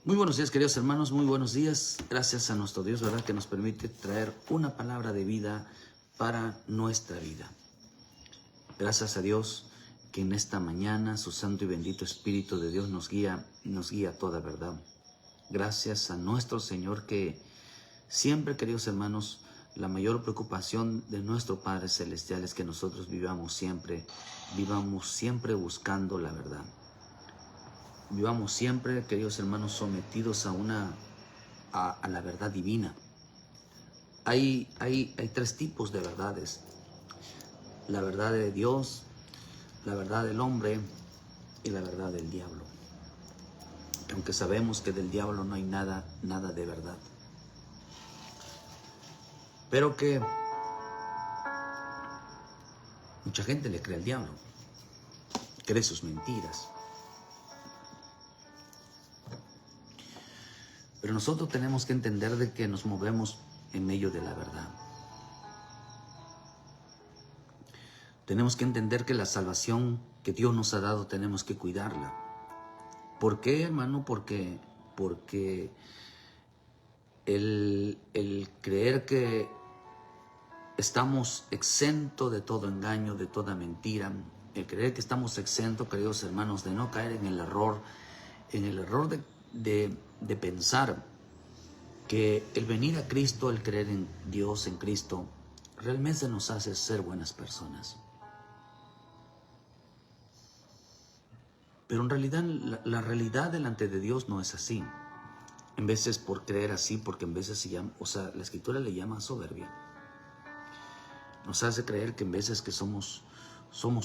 Muy buenos días, queridos hermanos, muy buenos días. Gracias a nuestro Dios, ¿verdad?, que nos permite traer una palabra de vida para nuestra vida. Gracias a Dios que en esta mañana su santo y bendito Espíritu de Dios nos guía a toda verdad. Gracias a nuestro Señor que siempre, queridos hermanos, la mayor preocupación de nuestro Padre Celestial es que nosotros vivamos siempre buscando la verdad. Vivamos siempre, queridos hermanos, sometidos a la verdad divina. Hay tres tipos de verdades: la verdad de Dios, la verdad del hombre y la verdad del diablo. Aunque sabemos que del diablo no hay nada de verdad, pero que mucha gente le cree al diablo, cree sus mentiras. Pero nosotros tenemos que entender de que nos movemos en medio de la verdad. Tenemos que entender que la salvación que Dios nos ha dado tenemos que cuidarla. ¿Por qué, hermano? Porque el creer que estamos exentos de todo engaño, de toda mentira, el creer que estamos exentos, queridos hermanos, de no caer en el error de pensar que el venir a Cristo, el creer en Dios, en Cristo, realmente nos hace ser buenas personas. Pero en realidad, la realidad delante de Dios no es así. En veces por creer así, porque en veces se llama, la Escritura le llama soberbia. Nos hace creer que en veces que somos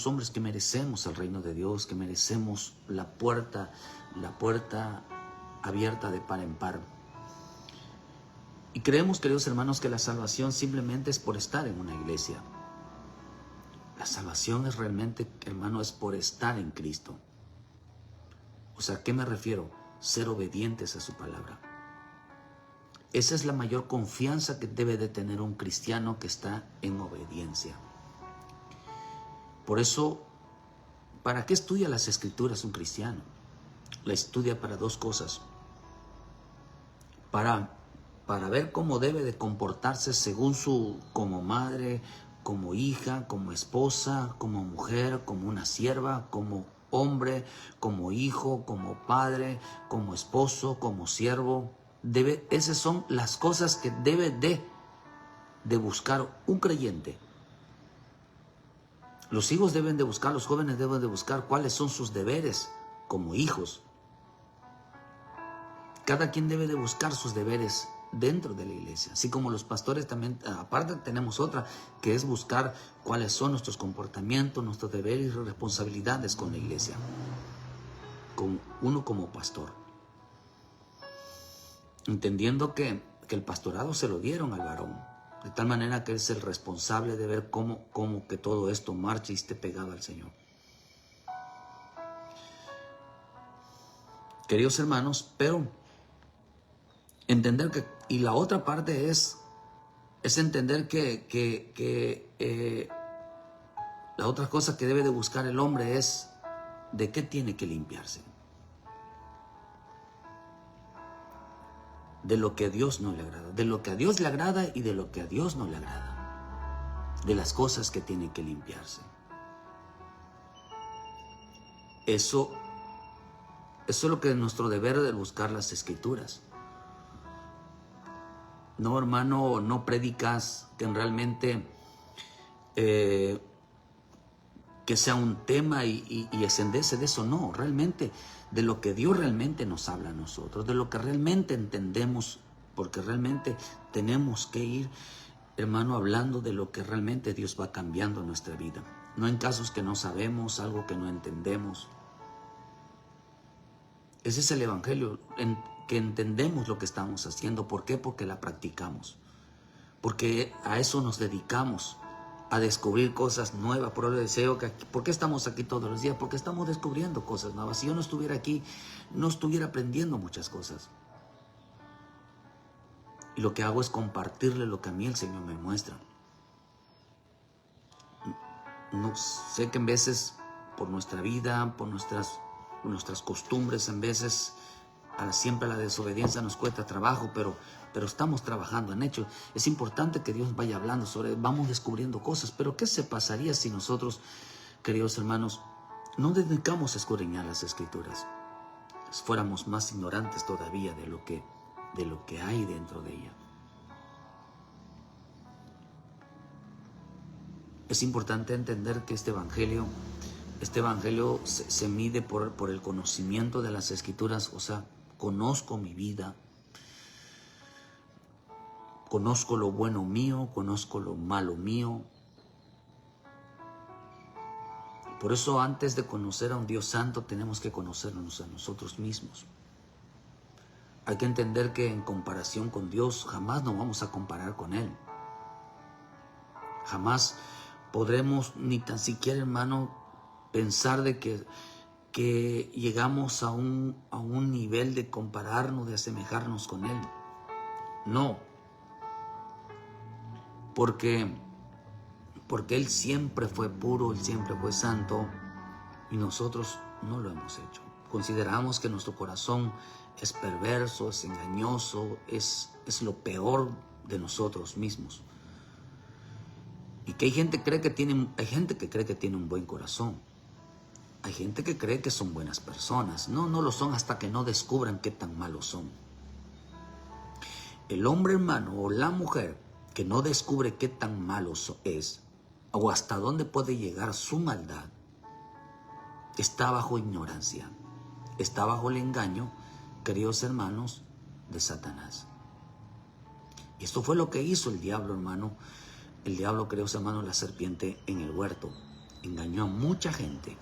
hombres que merecemos el reino de Dios, que merecemos la puerta abierta de par en par. Y creemos, queridos hermanos, que la salvación simplemente es por estar en una iglesia. La salvación es realmente, hermano, es por estar en Cristo. ¿A qué me refiero? Ser obedientes a su palabra. Esa es la mayor confianza que debe de tener un cristiano que está en obediencia. Por eso, ¿para qué estudia las Escrituras un cristiano? La estudia para dos cosas. Para ver cómo debe de comportarse como madre, como hija, como esposa, como mujer, como una sierva, como hombre, como hijo, como padre, como esposo, como siervo. Esas son las cosas que debe de buscar un creyente. Los hijos deben de buscar, los jóvenes deben de buscar cuáles son sus deberes como hijos. Cada quien debe de buscar sus deberes dentro de la iglesia, así como los pastores también. Aparte tenemos otra, que es buscar cuáles son nuestros comportamientos, nuestros deberes y responsabilidades con la iglesia, con uno como pastor, entendiendo que el pastorado se lo dieron al varón, de tal manera que es el responsable de ver cómo que todo esto marche y esté pegado al Señor. Queridos hermanos, pero entender que, y la otra parte es entender que la otra cosa que debe de buscar el hombre es de qué tiene que limpiarse. De lo que a Dios no le agrada, de lo que a Dios le agrada y de lo que a Dios no le agrada, de las cosas que tiene que limpiarse. Eso es lo que es nuestro deber de buscar las Escrituras. No, hermano, no predicas que realmente que sea un tema y ascenderse de eso. No, realmente de lo que Dios realmente nos habla a nosotros, de lo que realmente entendemos, porque realmente tenemos que ir, hermano, hablando de lo que realmente Dios va cambiando en nuestra vida. No en casos que no sabemos, algo que no entendemos. Ese es el evangelio, que entendemos lo que estamos haciendo. ¿Por qué? Porque la practicamos. Porque a eso nos dedicamos, a descubrir cosas nuevas. Por eso deseo que ¿por qué estamos aquí todos los días? Porque estamos descubriendo cosas nuevas. Si yo no estuviera aquí, no estuviera aprendiendo muchas cosas. Y lo que hago es compartirle lo que a mí el Señor me muestra. No sé que en veces por nuestra vida, por nuestras costumbres, en veces Siempre la desobediencia nos cuesta trabajo, pero estamos trabajando en hecho. Es importante que Dios vaya hablando vamos descubriendo cosas, pero ¿qué se pasaría si nosotros, queridos hermanos, no dedicamos a escudriñar las Escrituras? Fuéramos más ignorantes todavía de lo que hay dentro de ella. Es importante entender que este evangelio se mide por el conocimiento de las Escrituras. O sea, conozco mi vida, conozco lo bueno mío, conozco lo malo mío. Por eso, antes de conocer a un Dios santo, tenemos que conocernos a nosotros mismos. Hay que entender que en comparación con Dios, jamás nos vamos a comparar con Él. Jamás podremos, ni tan siquiera, hermano, pensar de que llegamos a un nivel de compararnos, de asemejarnos con Él. No. Porque Él siempre fue puro, Él siempre fue santo, y nosotros no lo hemos hecho. Consideramos que nuestro corazón es perverso, es engañoso, es lo peor de nosotros mismos. Y que hay gente que cree que tiene un buen corazón. Hay gente que cree que son buenas personas. No lo son hasta que no descubran qué tan malos son. El hombre, hermano, o la mujer que no descubre qué tan malo es, o hasta dónde puede llegar su maldad, está bajo ignorancia, está bajo el engaño, queridos hermanos, de Satanás. Y esto fue lo que hizo el diablo, hermano. El diablo, queridos hermanos, la serpiente en el huerto. Engañó a mucha gente.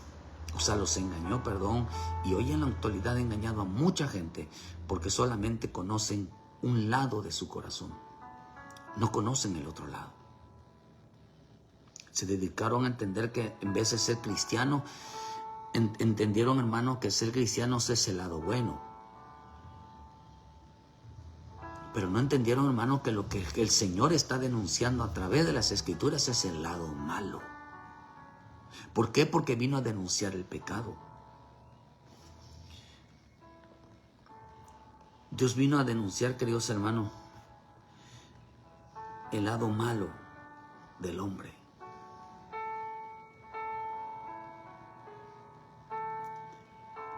O sea, los engañó, y hoy en la actualidad ha engañado a mucha gente porque solamente conocen un lado de su corazón. No conocen el otro lado. Se dedicaron a entender que en vez de ser cristiano, entendieron, hermano, que ser cristiano es el lado bueno. Pero no entendieron, hermano, que lo que el Señor está denunciando a través de las Escrituras es el lado malo. ¿Por qué? Porque vino a denunciar el pecado. Dios vino a denunciar, queridos hermanos, el lado malo del hombre.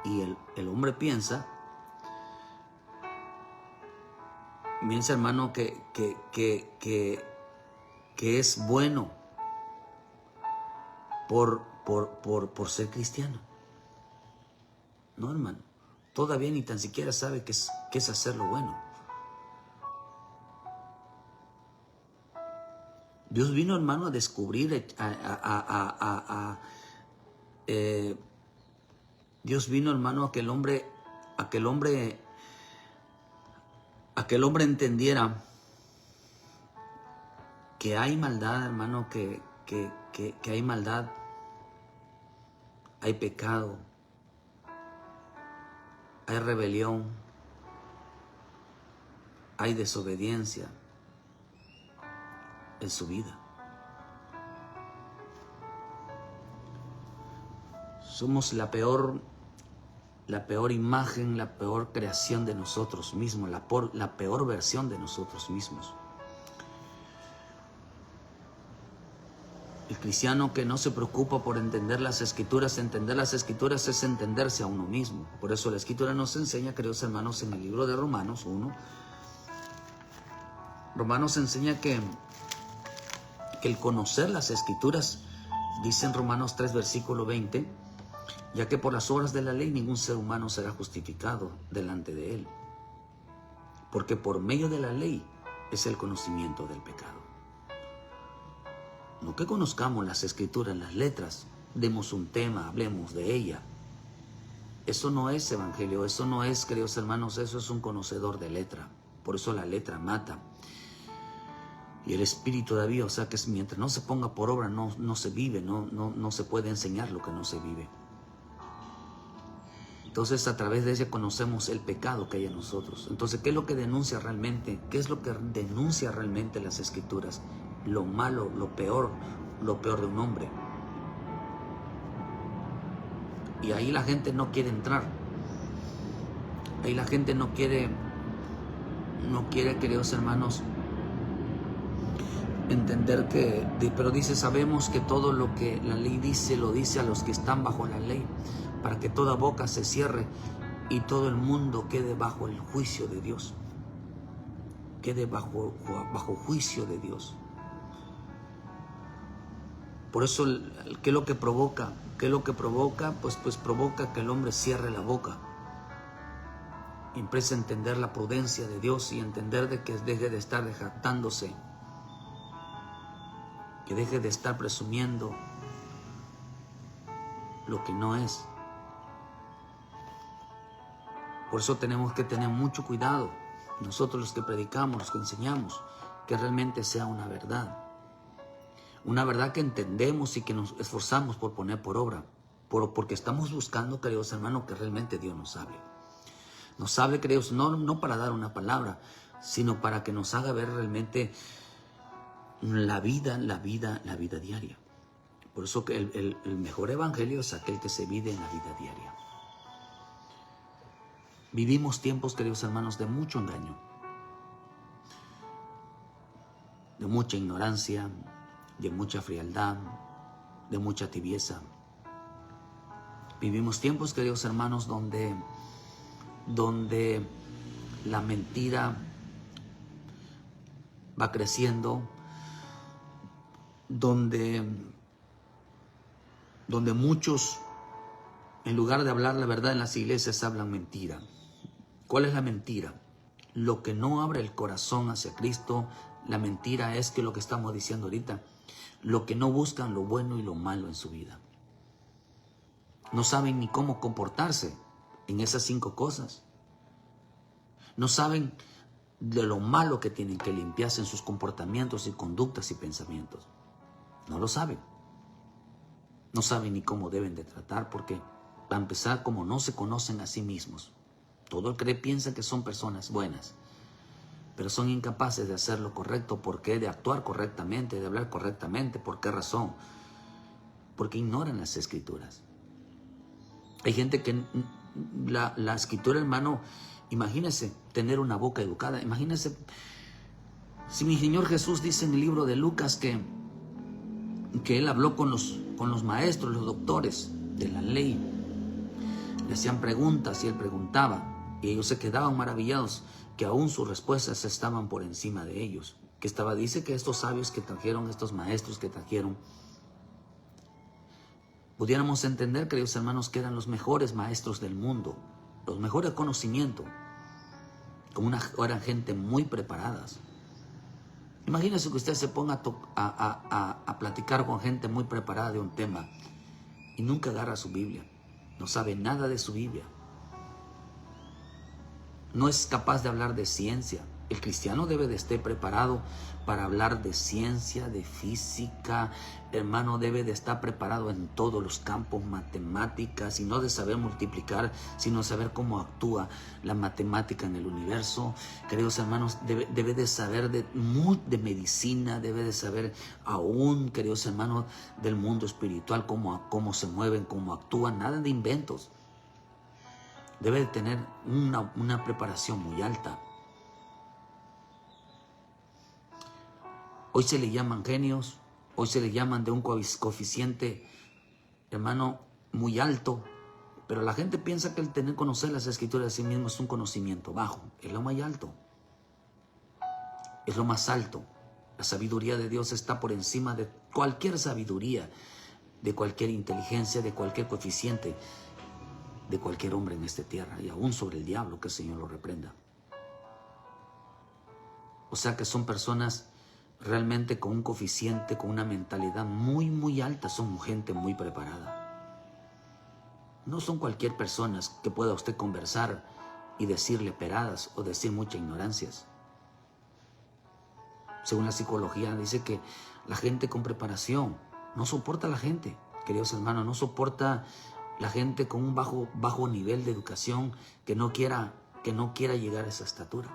Y el hombre piensa, hermano, que es bueno por ser cristiano. No, hermano. Todavía ni tan siquiera sabe qué es hacer lo bueno. Dios vino, hermano, a descubrir, Dios vino, hermano, a que el hombre entendiera que hay maldad, hermano, que hay maldad, hay pecado, hay rebelión, hay desobediencia en su vida. Somos la peor imagen, la peor creación de nosotros mismos, la peor versión de nosotros mismos. El cristiano que no se preocupa por entender las Escrituras es entenderse a uno mismo. Por eso la Escritura nos enseña, queridos hermanos, en el libro de Romanos 1, Romanos enseña que el conocer las Escrituras, dice en Romanos 3, versículo 20, ya que por las obras de la ley ningún ser humano será justificado delante de él, porque por medio de la ley es el conocimiento del pecado. No que conozcamos las Escrituras, las letras, demos un tema, hablemos de ella. Eso no es evangelio, eso no es, queridos hermanos, eso es un conocedor de letra. Por eso la letra mata. Y el espíritu todavía, o sea que mientras no se ponga por obra, no se vive, no se puede enseñar lo que no se vive. Entonces, a través de ella conocemos el pecado que hay en nosotros. Entonces, ¿qué es lo que denuncia realmente? ¿Qué es lo que denuncia realmente las Escrituras? Lo malo, lo peor de un hombre. Y ahí la gente no quiere entrar. Ahí la gente no quiere, queridos hermanos, entender pero dice, sabemos que todo lo que la ley dice, lo dice a los que están bajo la ley, para que toda boca se cierre y todo el mundo quede bajo el juicio de Dios. Quede bajo juicio de Dios. Por eso, ¿qué es lo que provoca? ¿Qué es lo que provoca? Pues provoca que el hombre cierre la boca. Y empiece a entender la prudencia de Dios y entender de que deje de estar jactándose, que deje de estar presumiendo lo que no es. Por eso tenemos que tener mucho cuidado, nosotros los que predicamos, los que enseñamos, que realmente sea una verdad que entendemos y que nos esforzamos por poner por obra, porque estamos buscando, queridos hermanos, que realmente Dios nos hable. Nos hable, queridos, no para dar una palabra, sino para que nos haga ver realmente la vida diaria. Por eso que el mejor evangelio es aquel que se vive en la vida diaria. Vivimos tiempos, queridos hermanos, de mucho engaño, de mucha ignorancia, de mucha frialdad, de mucha tibieza. Vivimos tiempos, queridos hermanos, donde la mentira va creciendo, donde muchos, en lugar de hablar la verdad en las iglesias, hablan mentira. ¿Cuál es la mentira? Lo que no abre el corazón hacia Cristo. La mentira es que lo que estamos diciendo ahorita, lo que no buscan lo bueno y lo malo en su vida. No saben ni cómo comportarse en esas 5 cosas. No saben de lo malo que tienen que limpiarse en sus comportamientos y conductas y pensamientos. No lo saben. No saben ni cómo deben de tratar, porque para empezar, como no se conocen a sí mismos. Todo el que piensa que son personas buenas, pero son incapaces de hacer lo correcto. ¿Por qué? De actuar correctamente, de hablar correctamente. ¿Por qué razón? Porque ignoran las escrituras. Hay gente que la escritura, hermano, imagínese tener una boca educada. Imagínese si mi Señor Jesús dice en el libro de Lucas que Él habló con los maestros, los doctores de la ley. Le hacían preguntas y Él preguntaba. Y ellos se quedaban maravillados que aún sus respuestas estaban por encima de ellos. Dice que estos sabios que trajeron, estos maestros que trajeron, pudiéramos entender, queridos hermanos, que eran los mejores maestros del mundo, los mejores conocimientos, eran gente muy preparadas. Imagínese que usted se ponga a platicar con gente muy preparada de un tema y nunca agarra su Biblia, no sabe nada de su Biblia. No es capaz de hablar de ciencia. El cristiano debe de estar preparado para hablar de ciencia, de física. Hermano, debe de estar preparado en todos los campos, matemáticas, y no de saber multiplicar, sino saber cómo actúa la matemática en el universo. Queridos hermanos, debe de saber de medicina, debe de saber aún, queridos hermanos, del mundo espiritual, cómo se mueven, cómo actúan, nada de inventos. Debe de tener una preparación muy alta. Hoy se le llaman genios, hoy se le llaman de un coeficiente, hermano, muy alto, pero la gente piensa que el conocer las escrituras de sí mismo es un conocimiento bajo. Es lo más alto, es lo más alto. La sabiduría de Dios está por encima de cualquier sabiduría, de cualquier inteligencia, de cualquier coeficiente, de cualquier hombre en esta tierra, y aún sobre el diablo, que el Señor lo reprenda. O sea que son personas realmente con un coeficiente, con una mentalidad muy, muy alta. Son gente muy preparada. No son cualquier persona que pueda usted conversar y decirle peradas o decir muchas ignorancias. Según la psicología, dice que la gente con preparación no soporta a la gente, queridos hermanos, no soporta la gente con un bajo nivel de educación que no quiera llegar a esa estatura.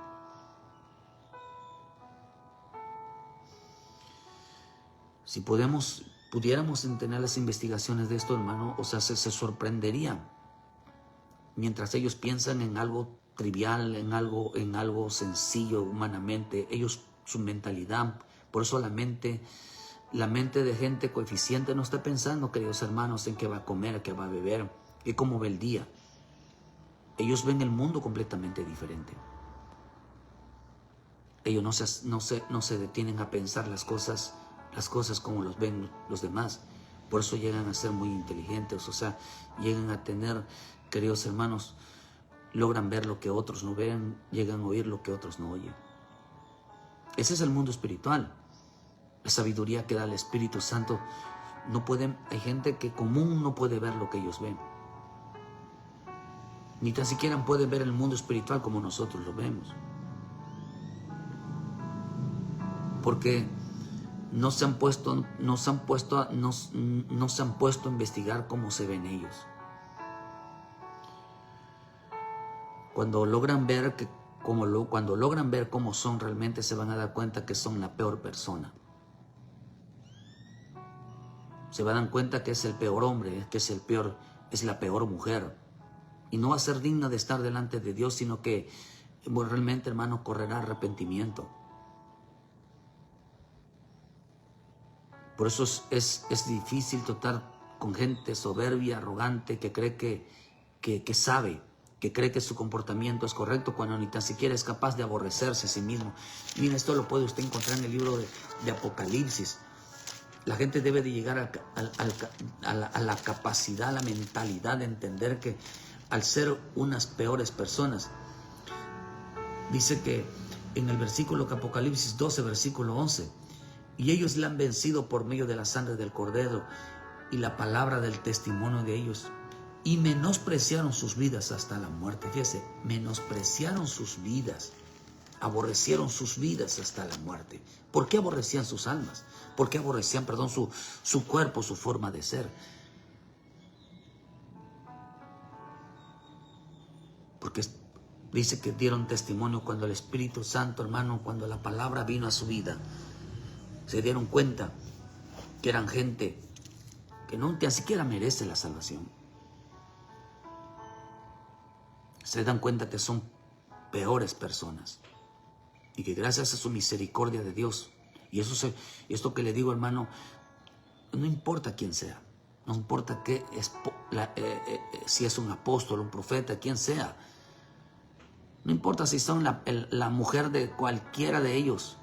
Si pudiéramos entender las investigaciones de esto, hermano, o sea, se sorprenderían mientras ellos piensan en algo trivial, en algo sencillo humanamente. Ellos, su mentalidad, por eso la mente de gente coeficiente no está pensando, queridos hermanos, en qué va a comer, qué va a beber, y cómo ve el día. Ellos ven el mundo completamente diferente. Ellos no se detienen a pensar las cosas como los ven los demás. Por eso llegan a ser muy inteligentes, o sea, llegan a tener, queridos hermanos, logran ver lo que otros no ven, llegan a oír lo que otros no oyen. Ese es el mundo espiritual. La sabiduría que da el Espíritu Santo, hay gente que común no puede ver lo que ellos ven. Ni tan siquiera pueden ver el mundo espiritual como nosotros lo vemos. Porque no se han puesto a investigar cómo se ven ellos. Cuando logran ver cómo son realmente, se van a dar cuenta que son la peor persona. Se van a dar cuenta que es el peor hombre, que es la peor mujer. Y no va a ser digna de estar delante de Dios, sino que realmente, hermano, correrá arrepentimiento. Por eso es difícil tratar con gente soberbia, arrogante, que cree que sabe, que cree que su comportamiento es correcto, cuando ni tan siquiera es capaz de aborrecerse a sí mismo. Mira, esto lo puede usted encontrar en el libro de Apocalipsis. La gente debe de llegar a la capacidad, a la mentalidad de entender que al ser unas peores personas, dice que en el versículo de Apocalipsis 12, versículo 11, y ellos la han vencido por medio de la sangre del Cordero y la palabra del testimonio de ellos, y menospreciaron sus vidas hasta la muerte. Fíjese, menospreciaron sus vidas, aborrecieron sus vidas hasta la muerte. ¿Por qué aborrecían sus almas? ¿Por qué aborrecían, su cuerpo, su forma de ser? Porque dice que dieron testimonio cuando el Espíritu Santo, hermano, cuando la palabra vino a su vida, se dieron cuenta que eran gente que no ni siquiera merece la salvación. Se dan cuenta que son peores personas y que gracias a su misericordia de Dios, y esto que le digo, hermano, no importa quién sea, no importa si es un apóstol, un profeta, quien sea, no importa si son la mujer de cualquiera de ellos.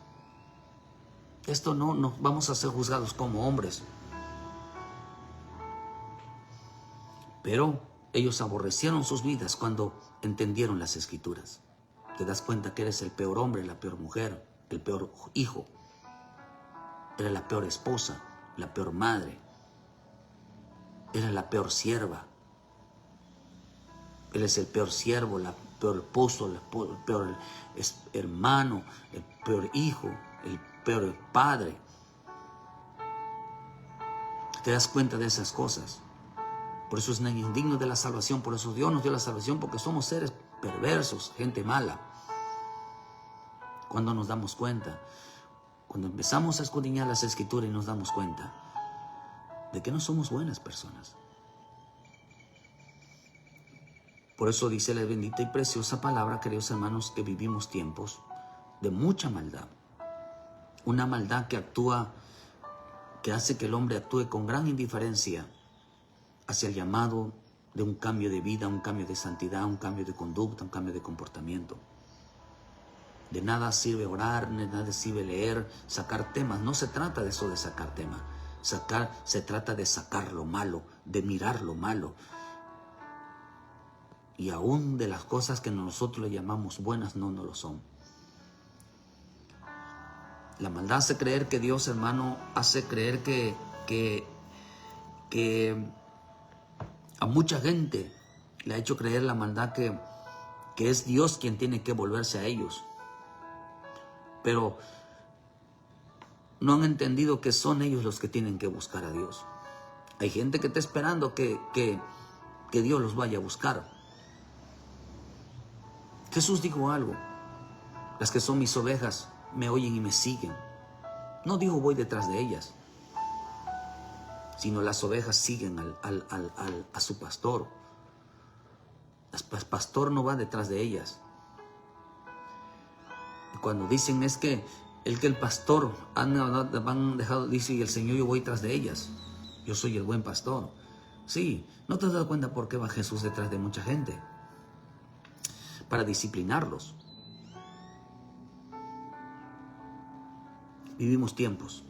Esto no vamos a ser juzgados como hombres. Pero ellos aborrecieron sus vidas cuando entendieron las Escrituras. Te das cuenta que eres el peor hombre, la peor mujer, el peor hijo. Eres la peor esposa, la peor madre. Eres la peor sierva. Eres el peor siervo, la peor esposo, el peor hermano, el peor hijo, el peor padre. Te das cuenta de esas cosas. Por eso es indigno de la salvación. Por eso Dios nos dio la salvación, porque somos seres perversos, gente mala. Cuando nos damos cuenta, cuando empezamos a escudriñar las Escrituras y nos damos cuenta de que no somos buenas personas. Por eso dice la bendita y preciosa palabra, queridos hermanos, que vivimos tiempos de mucha maldad. Una maldad que hace que el hombre actúe con gran indiferencia hacia el llamado de un cambio de vida, un cambio de santidad, un cambio de conducta, un cambio de comportamiento. De nada sirve orar, de nada sirve leer, sacar temas. No se trata de eso, de sacar temas. Se trata de sacar lo malo, de mirar lo malo. Y aún de las cosas que nosotros le llamamos buenas, no lo son. La maldad hace creer que Dios, hermano, hace creer que a mucha gente le ha hecho creer la maldad que es Dios quien tiene que volverse a ellos. Pero no han entendido que son ellos los que tienen que buscar a Dios. Hay gente que está esperando que Dios los vaya a buscar. Jesús dijo algo: las que son mis ovejas me oyen y me siguen. No dijo voy detrás de ellas, sino las ovejas siguen a su pastor. El pastor no va detrás de ellas, Cuando dicen es que el pastor han dejado, dice, y el Señor, yo voy tras de ellas. Yo soy el buen pastor. Sí, ¿no te has dado cuenta por qué va Jesús detrás de mucha gente? Para disciplinarlos. Vivimos tiempos.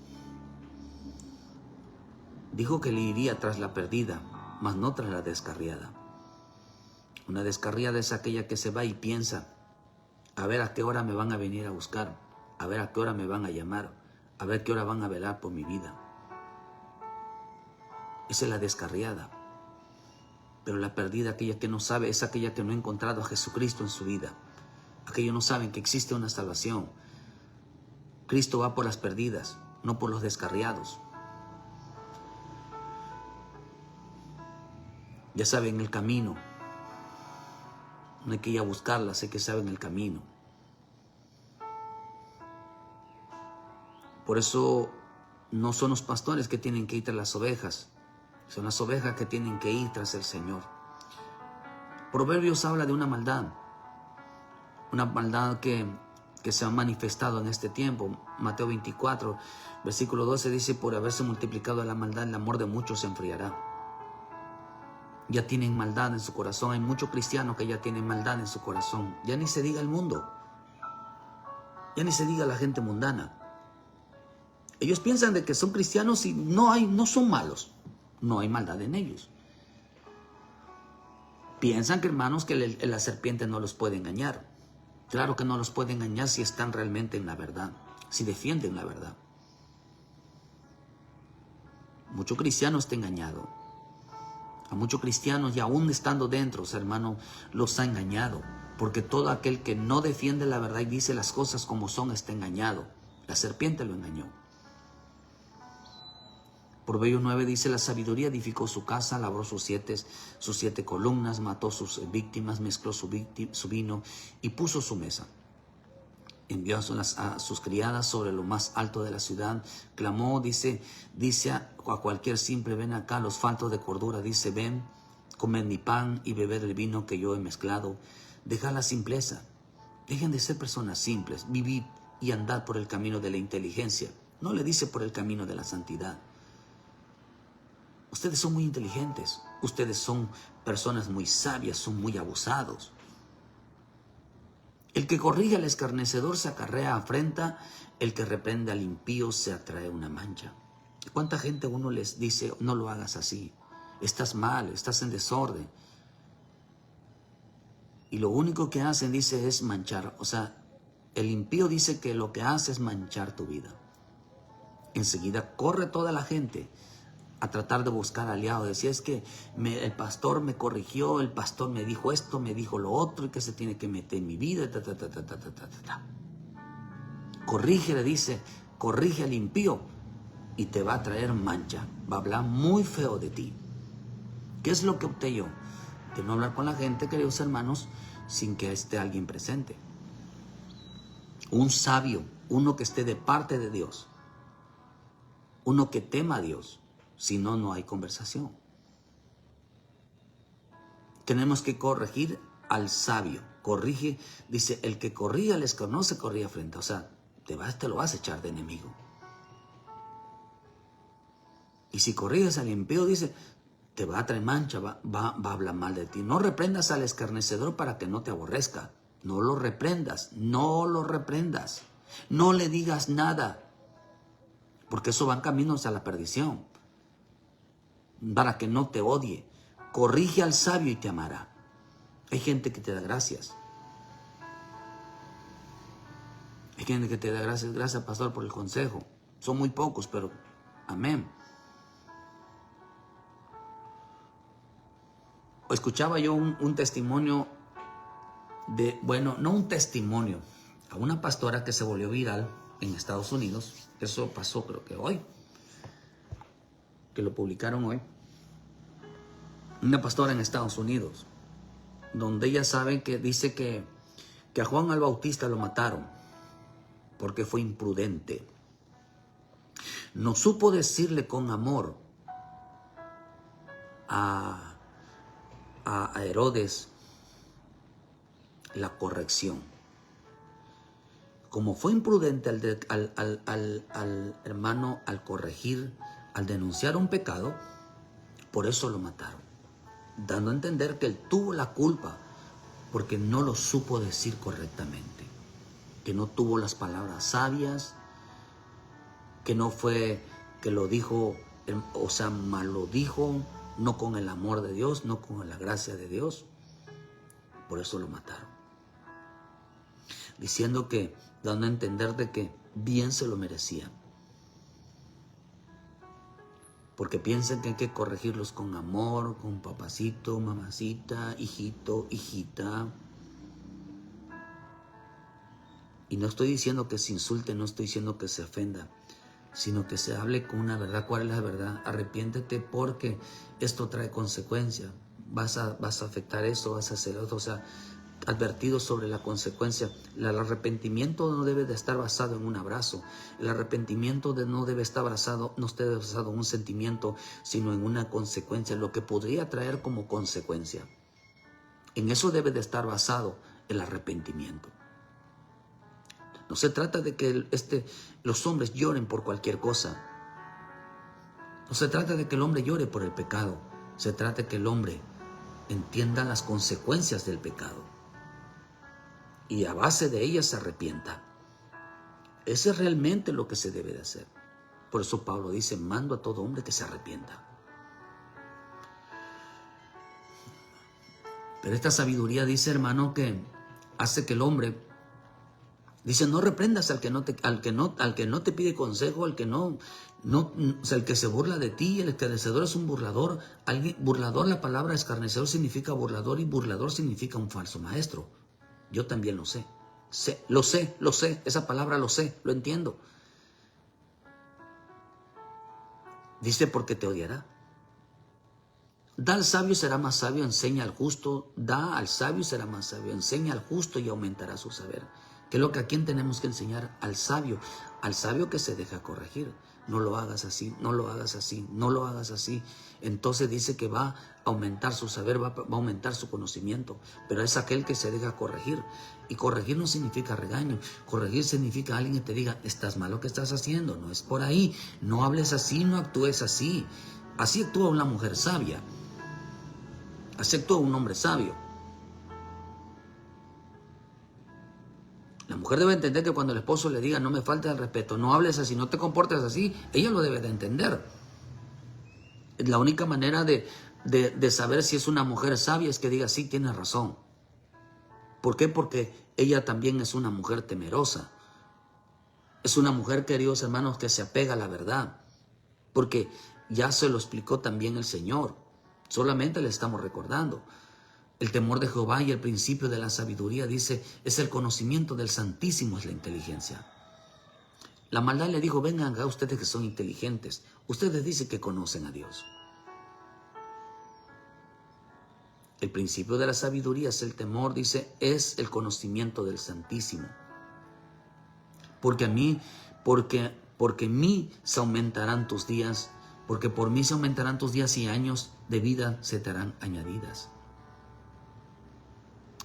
Dijo que le iría tras la perdida, mas no tras la descarriada. Una descarriada es aquella que se va y piensa, a ver a qué hora me van a venir a buscar, a ver a qué hora me van a llamar, a ver qué hora van a velar por mi vida. Esa es la descarriada. Pero la perdida, aquella que no sabe, es aquella que no ha encontrado a Jesucristo en su vida. Aquellos no saben que existe una salvación. Cristo va por las perdidas, no por los descarriados. Ya saben el camino. No hay que ir a buscarla, sé que saben el camino. Por eso no son los pastores que tienen que ir tras las ovejas. Son las ovejas que tienen que ir tras el Señor. Proverbios habla de una maldad que se ha manifestado en este tiempo. Mateo 24, versículo 12 dice, por haberse multiplicado la maldad, el amor de muchos se enfriará. Ya tienen maldad en su corazón. Hay muchos cristianos que ya tienen maldad en su corazón. Ya ni se diga el mundo. Ya ni se diga la gente mundana. Ellos piensan de que son cristianos y no son malos. No hay maldad en ellos. Piensan que, hermanos, que la serpiente no los puede engañar. Claro que no los puede engañar si están realmente en la verdad, si defienden la verdad. Mucho cristiano está engañado. A muchos cristianos, y aún estando dentro, hermano, los ha engañado. Porque todo aquel que no defiende la verdad y dice las cosas como son, está engañado. La serpiente lo engañó. Proverbios 9 dice, la sabiduría edificó su casa, labró sus siete columnas, mató sus víctimas, mezcló su vino y puso su mesa. Envió a sus criadas sobre lo más alto de la ciudad. Clamó, dice a cualquier simple, ven acá, los faltos de cordura, dice, ven, comed mi pan y beber el vino que yo he mezclado. Dejad la simpleza. Dejen de ser personas simples. Vivid y andad por el camino de la inteligencia. No le dice por el camino de la santidad. Ustedes son muy inteligentes. Ustedes son personas muy sabias, son muy abusados. El que corrige al escarnecedor se acarrea afrenta, el que reprende al impío se atrae una mancha. ¿Cuánta gente uno les dice, no lo hagas así? Estás mal, estás en desorden. Y lo único que hacen, dice, es manchar. O sea, el impío dice que lo que hace es manchar tu vida. Enseguida corre toda la gente a tratar de buscar aliados. Decía, es que el pastor me corrigió, el pastor me dijo esto, me dijo lo otro, y que se tiene que meter en mi vida. Corrige, le dice, corrige al impío y te va a traer mancha. Va a hablar muy feo de ti. ¿Qué es lo que opté yo? De no hablar con la gente, queridos hermanos, sin que esté alguien presente. Un sabio, uno que esté de parte de Dios. Uno que tema a Dios. Si no, no hay conversación. Tenemos que corregir al sabio. Corrige, dice, el que corrige al escarnecedor no se corría frente. O sea, te lo vas a echar de enemigo. Y si corriges al impío, dice, te va a traer mancha, va a hablar mal de ti. No reprendas al escarnecedor para que no te aborrezca. No lo reprendas, no lo reprendas. No le digas nada. Porque eso van caminos a la perdición. Para que no te odie. Corrige al sabio y te amará. Hay gente que te da gracias. Hay gente que te da gracias. Gracias, pastor, por el consejo. Son muy pocos, pero amén. Escuchaba yo un testimonio no un testimonio, a una pastora que se volvió viral en Estados Unidos. Eso pasó creo que hoy, que lo publicaron hoy. Una pastora en Estados Unidos, donde ella sabe que dice que a Juan el Bautista lo mataron porque fue imprudente. No supo decirle con amor a Herodes la corrección. como fue imprudente al hermano al corregir, al denunciar un pecado, por eso lo mataron, dando a entender que él tuvo la culpa porque no lo supo decir correctamente, que no tuvo las palabras sabias, que no fue que lo dijo, o sea, mal lo dijo, no con el amor de Dios, no con la gracia de Dios. Por eso lo mataron, diciendo que, dando a entender de que bien se lo merecía. Porque piensan que hay que corregirlos con amor, con papacito, mamacita, hijito, hijita. Y no estoy diciendo que se insulte, no estoy diciendo que se ofenda, sino que se hable con una verdad. ¿Cuál es la verdad? Arrepiéntete porque esto trae consecuencias. Vas a afectar eso, vas a hacer otro. O sea, advertido sobre la consecuencia. El arrepentimiento no debe de estar basado en un abrazo. El arrepentimiento no debe estar basado en un sentimiento, sino en una consecuencia, lo que podría traer como consecuencia. En eso debe de estar basado el arrepentimiento. No se trata de que los hombres lloren por cualquier cosa. No se trata de que el hombre llore por el pecado. Se trata de que el hombre entienda las consecuencias del pecado y a base de ellas se arrepienta. Eso es realmente lo que se debe de hacer. Por eso Pablo dice, mando a todo hombre que se arrepienta. Pero esta sabiduría dice, hermano, que hace que el hombre, dice, no reprendas al que no te pide consejo, o sea, el que se burla de ti. El escarnecedor es un burlador. Burlador, la palabra escarnecedor significa burlador y burlador significa un falso maestro. Yo también lo sé. Lo sé, esa palabra lo sé, lo entiendo. Dice, porque te odiará. Da al sabio y será más sabio, enseña al justo. Da al sabio y será más sabio, enseña al justo y aumentará su saber. ¿Qué es lo que a quién tenemos que enseñar? Al sabio que se deja corregir. No lo hagas así, no lo hagas así, no lo hagas así. Entonces dice que va a aumentar su saber, va a aumentar su conocimiento. Pero es aquel que se deja corregir. Y corregir no significa regaño. Corregir significa alguien que te diga, estás mal lo que estás haciendo, no es por ahí. No hables así, no actúes así. Así actúa una mujer sabia. Así actúa un hombre sabio. La mujer debe entender que cuando el esposo le diga, no me faltes el respeto, no hables así, no te comportes así, ella lo debe de entender. La única manera de saber si es una mujer sabia es que diga, sí, tienes razón. ¿Por qué? Porque ella también es una mujer temerosa. Es una mujer, queridos hermanos, que se apega a la verdad. Porque ya se lo explicó también el Señor. Solamente le estamos recordando. El temor de Jehová y el principio de la sabiduría, dice, es el conocimiento del Santísimo, es la inteligencia. La maldad le dijo, vengan acá ustedes que son inteligentes. Ustedes dicen que conocen a Dios. El principio de la sabiduría es el temor, dice, es el conocimiento del Santísimo. Porque en mí se aumentarán tus días, porque por mí se aumentarán tus días y años de vida se te harán añadidas.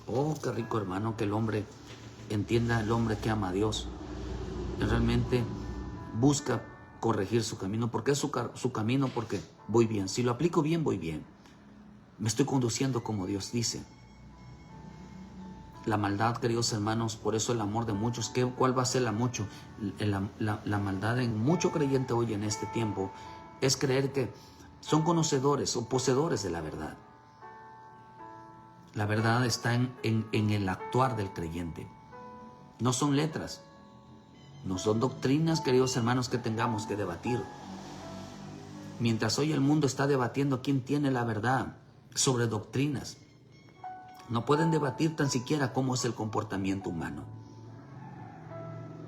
Oh, qué rico, hermano, que el hombre entienda, el hombre que ama a Dios, que realmente busca corregir su camino. ¿Por qué su camino? Porque voy bien. Si lo aplico bien, voy bien. Me estoy conduciendo como Dios dice. La maldad, queridos hermanos, por eso el amor de muchos. ¿Cuál va a ser la maldad en mucho creyente hoy en este tiempo? Es creer que son conocedores o poseedores de la verdad. La verdad está en el actuar del creyente. No son letras, no son doctrinas, queridos hermanos, que tengamos que debatir. Mientras hoy el mundo está debatiendo quién tiene la verdad sobre doctrinas, no pueden debatir tan siquiera cómo es el comportamiento humano.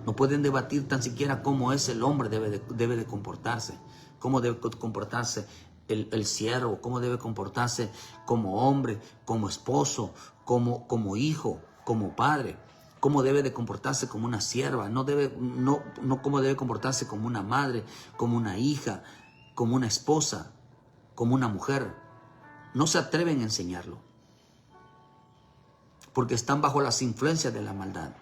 No pueden debatir tan siquiera cómo es el hombre debe de comportarse, cómo debe comportarse el siervo, cómo debe comportarse como hombre, como esposo, como hijo, como padre, cómo debe de comportarse como una sierva, no cómo debe comportarse como una madre, como una hija, como una esposa, como una mujer. No se atreven a enseñarlo, porque están bajo las influencias de la maldad.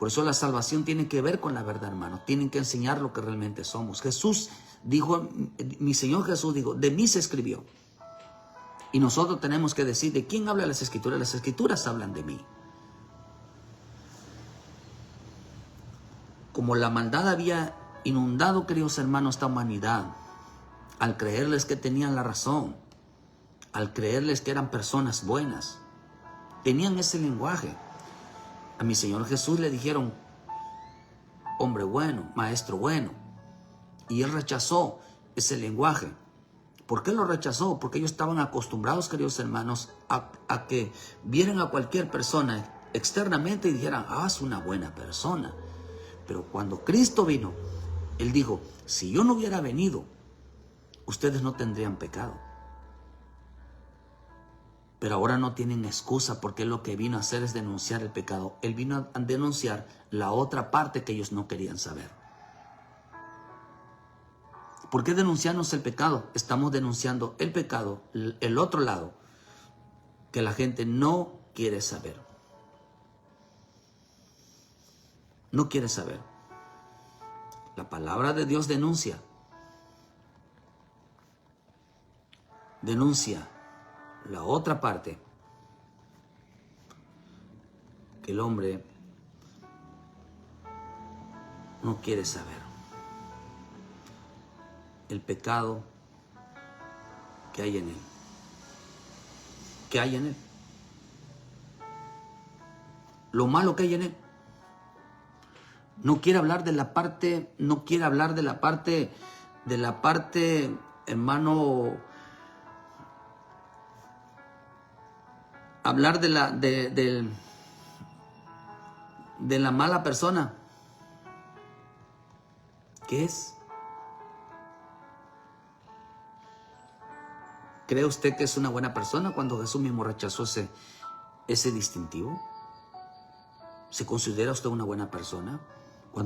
Por eso la salvación tiene que ver con la verdad, hermano. Tienen que enseñar lo que realmente somos. Jesús dijo, mi Señor Jesús dijo, de mí se escribió. Y nosotros tenemos que decir, ¿de quién habla las Escrituras? Las Escrituras hablan de mí. Como la maldad había inundado, queridos hermanos, esta humanidad, al creerles que tenían la razón, al creerles que eran personas buenas, tenían ese lenguaje. A mi Señor Jesús le dijeron, hombre bueno, maestro bueno. Y Él rechazó ese lenguaje. ¿Por qué lo rechazó? Porque ellos estaban acostumbrados, queridos hermanos, a que vieran a cualquier persona externamente y dijeran, es una buena persona. Pero cuando Cristo vino, Él dijo, si yo no hubiera venido, ustedes no tendrían pecado. Pero ahora no tienen excusa, porque lo que vino a hacer es denunciar el pecado. Él vino a denunciar la otra parte que ellos no querían saber. ¿Por qué denunciarnos el pecado? Estamos denunciando el pecado, el otro lado, que la gente no quiere saber. No quiere saber. La palabra de Dios denuncia. Denuncia la otra parte, que el hombre no quiere saber. El pecado que hay en él. ¿Qué hay en él? Lo malo que hay en él. No quiere hablar de la parte, hermano, hablar de la mala persona. ¿Qué es? ¿Cree usted que es una buena persona cuando Jesús mismo rechazó ese distintivo? ¿Se considera usted una buena persona?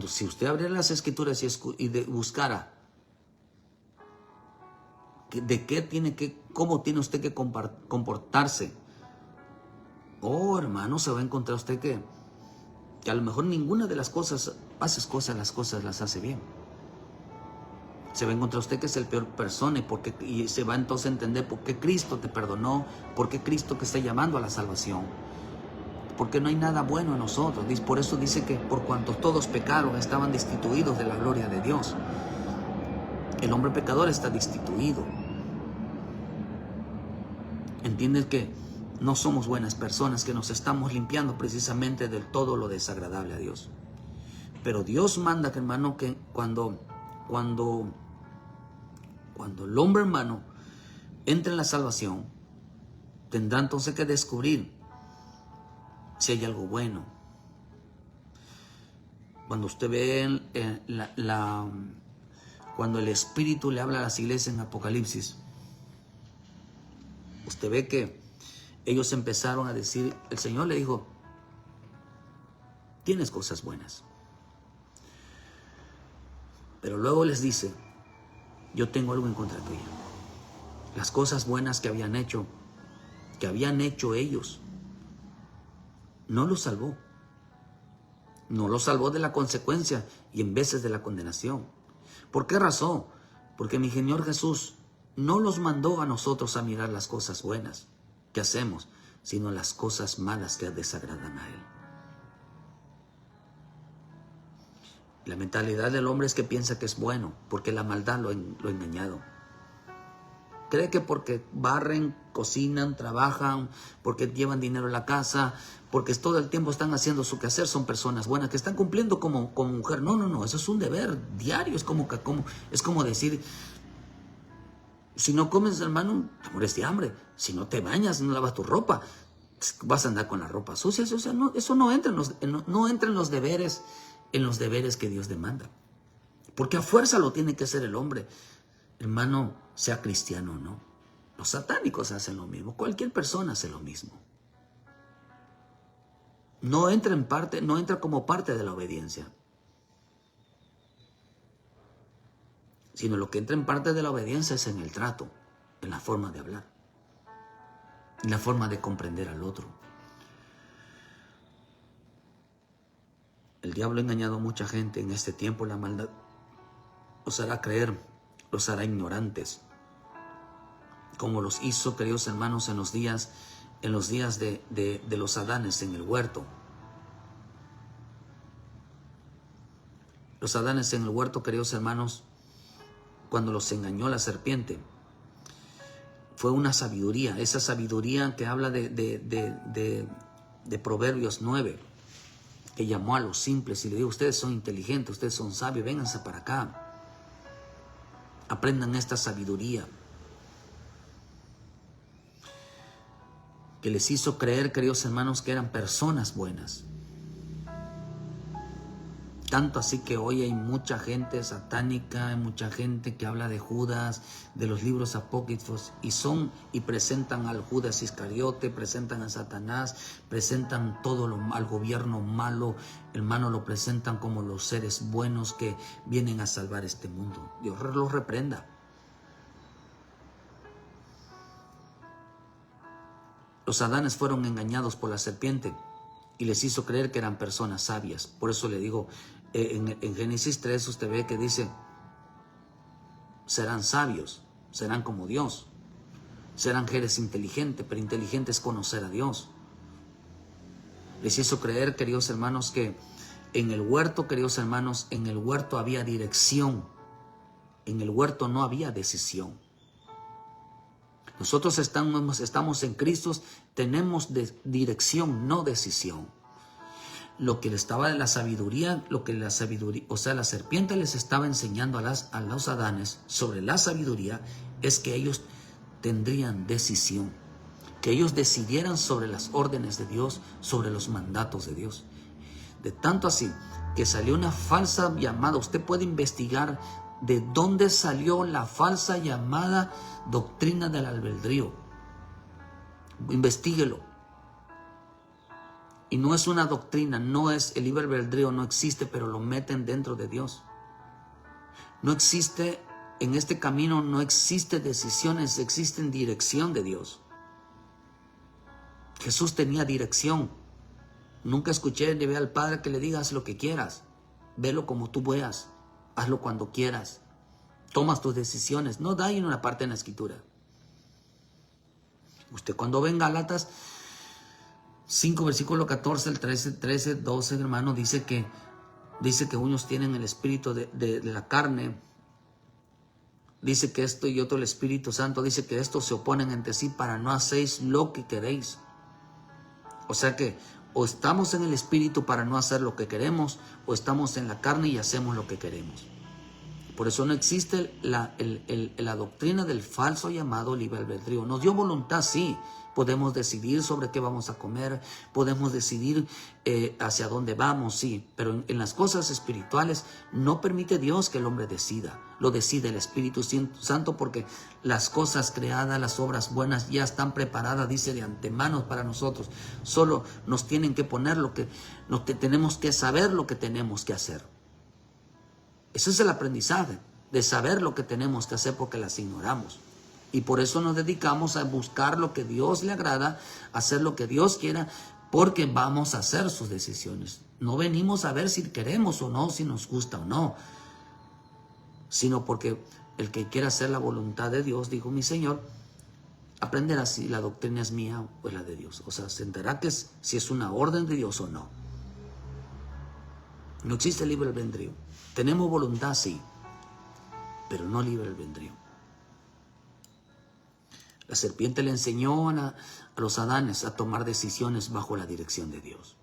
Si usted abriera las Escrituras y buscara cómo tiene usted que comportarse, hermano, se va a encontrar usted que a lo mejor ninguna de las cosas, las cosas las hace bien. Se va a encontrar usted que es el peor persona y se va entonces a entender por qué Cristo te perdonó, por qué Cristo te está llamando a la salvación. Porque no hay nada bueno en nosotros. Por eso dice que por cuanto todos pecaron, estaban destituidos de la gloria de Dios. El hombre pecador está destituido. ¿Entiendes que no somos buenas personas, que nos estamos limpiando precisamente de todo lo desagradable a Dios? Pero Dios manda, hermano, que cuando el hombre, hermano, entre en la salvación, tendrá entonces que descubrir si hay algo bueno. Cuando usted ve cuando el Espíritu le habla a las iglesias en Apocalipsis, usted ve que ellos empezaron a decir, el Señor le dijo, tienes cosas buenas. Pero luego les dice, yo tengo algo en contra tuya. Las cosas buenas que habían hecho ellos, no los salvó. No los salvó de la consecuencia y en veces de la condenación. ¿Por qué razón? Porque mi Señor Jesús no los mandó a nosotros a mirar las cosas buenas que hacemos, sino las cosas malas que desagradan a Él. La mentalidad del hombre es que piensa que es bueno, porque la maldad lo ha engañado. Cree que porque barren, cocinan, trabajan, porque llevan dinero a la casa, porque todo el tiempo están haciendo su quehacer, son personas buenas, que están cumpliendo como mujer. No, eso es un deber diario. Es como decir, si no comes, hermano, te mueres de hambre. Si no te bañas, no lavas tu ropa, vas a andar con la ropa sucia. Eso no entra en los deberes que Dios demanda. Porque a fuerza lo tiene que hacer el hombre. Hermano, sea cristiano o no. Los satánicos hacen lo mismo. Cualquier persona hace lo mismo. No entra como parte de la obediencia. Sino lo que entra en parte de la obediencia es en el trato, en la forma de hablar, en la forma de comprender al otro. diablo ha engañado a mucha gente en este tiempo. La maldad los hará creer, los hará ignorantes, como los hizo, queridos hermanos, en los días de los Adanes en el huerto. Los Adanes en el huerto, queridos hermanos, cuando los engañó la serpiente, fue una sabiduría, esa sabiduría que habla de Proverbios 9, que llamó a los simples y le dijo: ustedes son inteligentes, ustedes son sabios, vénganse para acá, aprendan esta sabiduría. Que les hizo creer, queridos hermanos, que eran personas buenas. Tanto así que hoy hay mucha gente satánica, hay mucha gente que habla de Judas, de los libros apócrifos, y presentan al Judas Iscariote, presentan a Satanás, presentan al gobierno malo, hermano, lo presentan como los seres buenos que vienen a salvar este mundo. Dios los reprenda. Los Adanes fueron engañados por la serpiente y les hizo creer que eran personas sabias. Por eso le digo, en Génesis 3 usted ve que dice: serán sabios, serán como Dios, serán seres inteligentes, pero inteligente es conocer a Dios. Les hizo creer, queridos hermanos, que en el huerto, queridos hermanos, en el huerto había dirección, en el huerto no había decisión. Nosotros estamos en Cristo, tenemos dirección, no decisión. Lo que le estaba de la sabiduría, la serpiente les estaba enseñando a los Adanes sobre la sabiduría, es que ellos tendrían decisión, que ellos decidieran sobre las órdenes de Dios, sobre los mandatos de Dios. De tanto así que salió una falsa llamada. Usted puede investigar de dónde salió la falsa llamada doctrina del albedrío. Investíguelo. Y no es una doctrina, no es el libre albedrío, no existe, pero lo meten dentro de Dios. No existe, en este camino no existe decisiones, existe dirección de Dios. Jesús tenía dirección. Nunca escuché ni ve al Padre que le diga: haz lo que quieras, velo como tú veas, hazlo cuando quieras, tomas tus decisiones. No da ahí en una parte en la Escritura. Usted cuando ve en Gálatas 5, versículo 14, el 13, 12, hermano, dice que unos tienen el espíritu de la carne, dice que esto y otro el Espíritu Santo, dice que estos se oponen entre sí para no hacéis lo que queréis. O sea que o estamos en el Espíritu para no hacer lo que queremos, o estamos en la carne y hacemos lo que queremos. Por eso no existe la doctrina del falso llamado libre albedrío. Nos dio voluntad, sí. Podemos decidir sobre qué vamos a comer, podemos decidir hacia dónde vamos, sí. Pero en las cosas espirituales no permite Dios que el hombre decida. Lo decide el Espíritu Santo, porque las cosas creadas, las obras buenas ya están preparadas, dice, de antemano para nosotros. Solo nos tienen que poner lo que tenemos que saber, lo que tenemos que hacer. Ese es el aprendizaje, de saber lo que tenemos que hacer, porque las ignoramos. Y por eso nos dedicamos a buscar lo que Dios le agrada, a hacer lo que Dios quiera, porque vamos a hacer sus decisiones. No venimos a ver si queremos o no, si nos gusta o no, sino porque el que quiera hacer la voluntad de Dios, dijo mi Señor, aprenderá si la doctrina es mía o es la de Dios. O sea, se enterará que si es una orden de Dios o no. No existe libre albedrío. Tenemos voluntad, sí, pero no libre albedrío. La serpiente le enseñó a los Adanes a tomar decisiones bajo la dirección de Dios.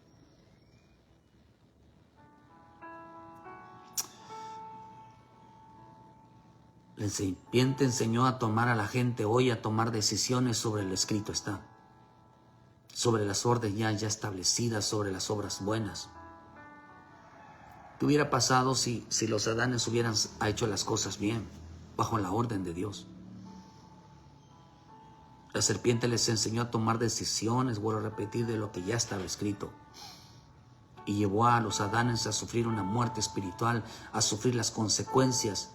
La serpiente enseñó a tomar a la gente hoy a tomar decisiones sobre el escrito está, sobre las órdenes ya establecidas, sobre las obras buenas. ¿Qué hubiera pasado si los Adanes hubieran hecho las cosas bien, bajo la orden de Dios? La serpiente les enseñó a tomar decisiones, vuelvo a repetir, de lo que ya estaba escrito. Y llevó a los Adanes a sufrir una muerte espiritual, a sufrir las consecuencias,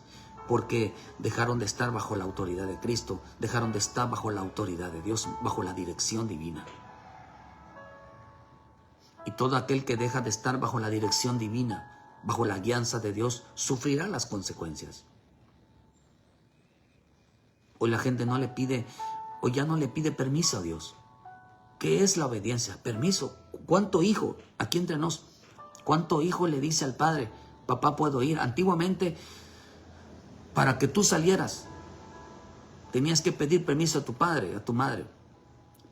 porque dejaron de estar bajo la autoridad de Cristo, dejaron de estar bajo la autoridad de Dios, bajo la dirección divina. Y todo aquel que deja de estar bajo la dirección divina, bajo la guianza de Dios, sufrirá las consecuencias. Hoy la gente no le pide, o ya no le pide permiso a Dios. ¿Qué es la obediencia? Permiso. ¿Cuánto hijo, aquí entre nos, cuánto hijo le dice al padre, papá, puedo ir? Antiguamente, para que tú salieras, tenías que pedir permiso a tu padre, a tu madre.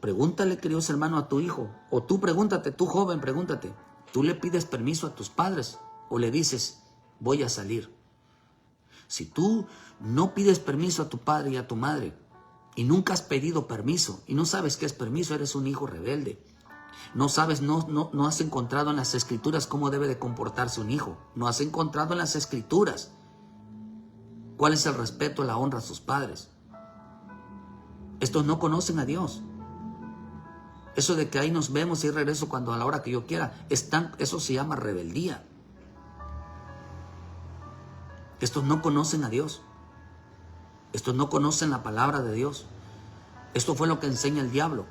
Pregúntale, queridos hermanos, a tu hijo. O tú pregúntate, tú joven, pregúntate. ¿Tú le pides permiso a tus padres o le dices, voy a salir? Si tú no pides permiso a tu padre y a tu madre y nunca has pedido permiso y no sabes qué es permiso, eres un hijo rebelde. No sabes, no has encontrado en las escrituras cómo debe de comportarse un hijo. No has encontrado en las escrituras cuál es el respeto, la honra a sus padres. Estos no conocen a Dios. Eso de que ahí nos vemos y regreso cuando a la hora que yo quiera, eso se llama rebeldía. Estos no conocen a Dios. Estos no conocen la palabra de Dios. Esto fue lo que enseña el diablo.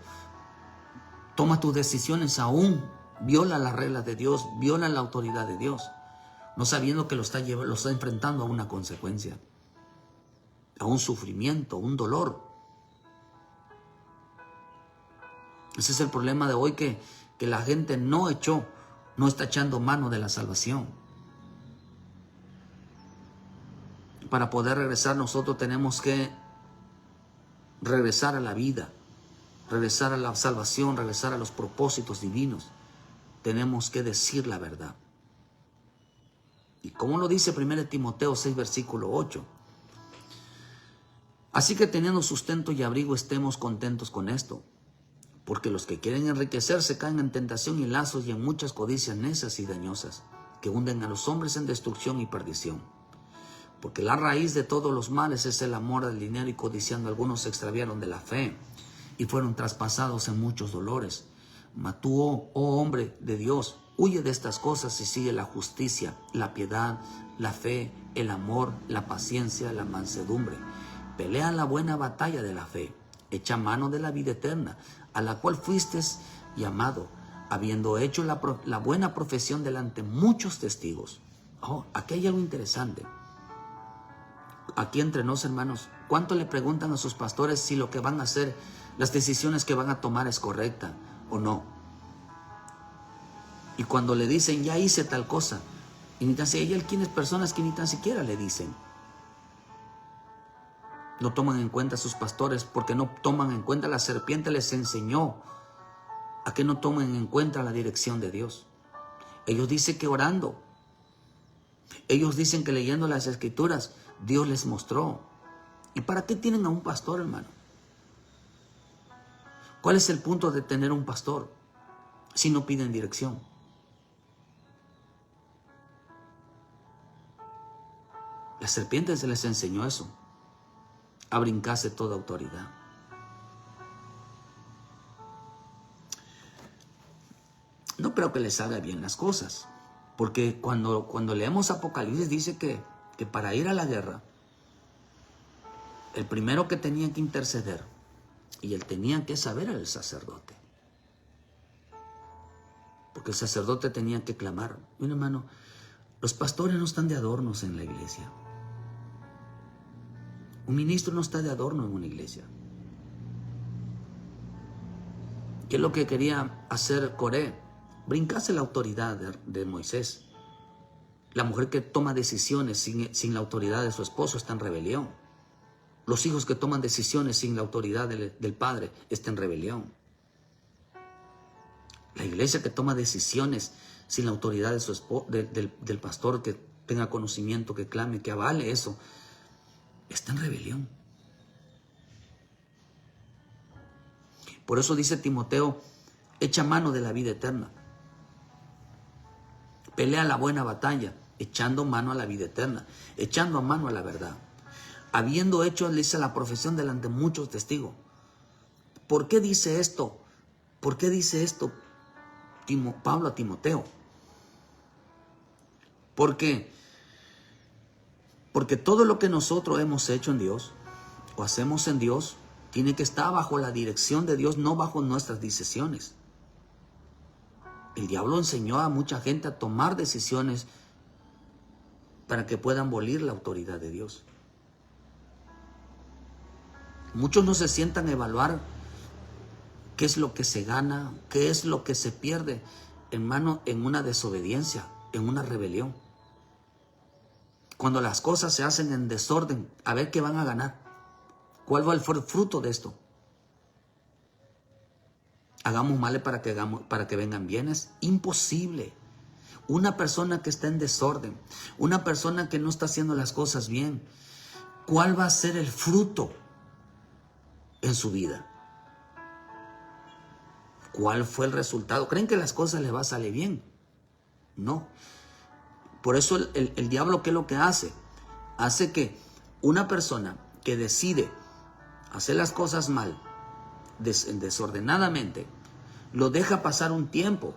Toma tus decisiones aún, viola las reglas de Dios, viola la autoridad de Dios, no sabiendo que lo está enfrentando a una consecuencia, a un sufrimiento, un dolor. Ese es el problema de hoy, que la gente no está echando mano de la salvación. Para poder regresar, nosotros tenemos que regresar a la vida, regresar a la salvación, regresar a los propósitos divinos. Tenemos que decir la verdad. Y como lo dice 1 Timoteo 6, versículo 8. Así que teniendo sustento y abrigo, estemos contentos con esto. Porque los que quieren enriquecerse caen en tentación y lazos y en muchas codicias necias y dañosas, que hunden a los hombres en destrucción y perdición. Porque la raíz de todos los males es el amor al dinero, y codiciando algunos se extraviaron de la fe y fueron traspasados en muchos dolores. Mas tú, oh hombre de Dios, huye de estas cosas y sigue la justicia, la piedad, la fe, el amor, la paciencia, la mansedumbre. Pelea la buena batalla de la fe, echa mano de la vida eterna, a la cual fuiste llamado, habiendo hecho la buena profesión delante muchos testigos. Oh, aquí hay algo interesante. Aquí entre nos, hermanos, ¿cuánto le preguntan a sus pastores si lo que van a hacer, las decisiones que van a tomar es correcta o no? Y cuando le dicen, ya hice tal cosa, y ni tan siquiera, hay quienes personas que ni tan siquiera le dicen. No toman en cuenta a sus pastores porque no toman en cuenta, la serpiente les enseñó a que no tomen en cuenta la dirección de Dios. Ellos dicen que orando, ellos dicen que leyendo las escrituras, Dios les mostró. ¿Y para qué tienen a un pastor, hermano? ¿Cuál es el punto de tener un pastor si no piden dirección? La serpiente se les enseñó eso, a brincarse toda autoridad. No creo que les haga bien las cosas, porque cuando leemos Apocalipsis dice que para ir a la guerra, el primero que tenía que interceder y él tenía que saber era el sacerdote. Porque el sacerdote tenía que clamar. Mira, hermano, los pastores no están de adornos en la iglesia. Un ministro no está de adorno en una iglesia. ¿Qué es lo que quería hacer Coré? Brincarse la autoridad de Moisés. La mujer que toma decisiones sin la autoridad de su esposo está en rebelión. Los hijos que toman decisiones sin la autoridad del padre están en rebelión. La iglesia que toma decisiones sin la autoridad de del pastor, que tenga conocimiento, que clame, que avale eso, está en rebelión. Por eso dice Timoteo, echa mano de la vida eterna. Pelea la buena batalla, echando mano a la vida eterna, echando mano a la verdad. Habiendo hecho, le dice, la profesión delante de muchos testigos. ¿Por qué dice esto? ¿Por qué dice esto Pablo a Timoteo? Porque todo lo que nosotros hemos hecho en Dios o hacemos en Dios tiene que estar bajo la dirección de Dios, no bajo nuestras decisiones. El diablo enseñó a mucha gente a tomar decisiones para que puedan abolir la autoridad de Dios. Muchos no se sientan a evaluar qué es lo que se gana, qué es lo que se pierde, hermano, en una desobediencia, en una rebelión. Cuando las cosas se hacen en desorden, a ver qué van a ganar. ¿Cuál va el fruto de esto? Hagamos males para que vengan bienes. Imposible. Una persona que está en desorden, una persona que no está haciendo las cosas bien, ¿cuál va a ser el fruto en su vida? ¿Cuál fue el resultado? ¿Creen que las cosas les va a salir bien? No. Por eso el diablo, ¿qué es lo que hace? Hace que una persona que decide hacer las cosas mal, desordenadamente, lo deja pasar un tiempo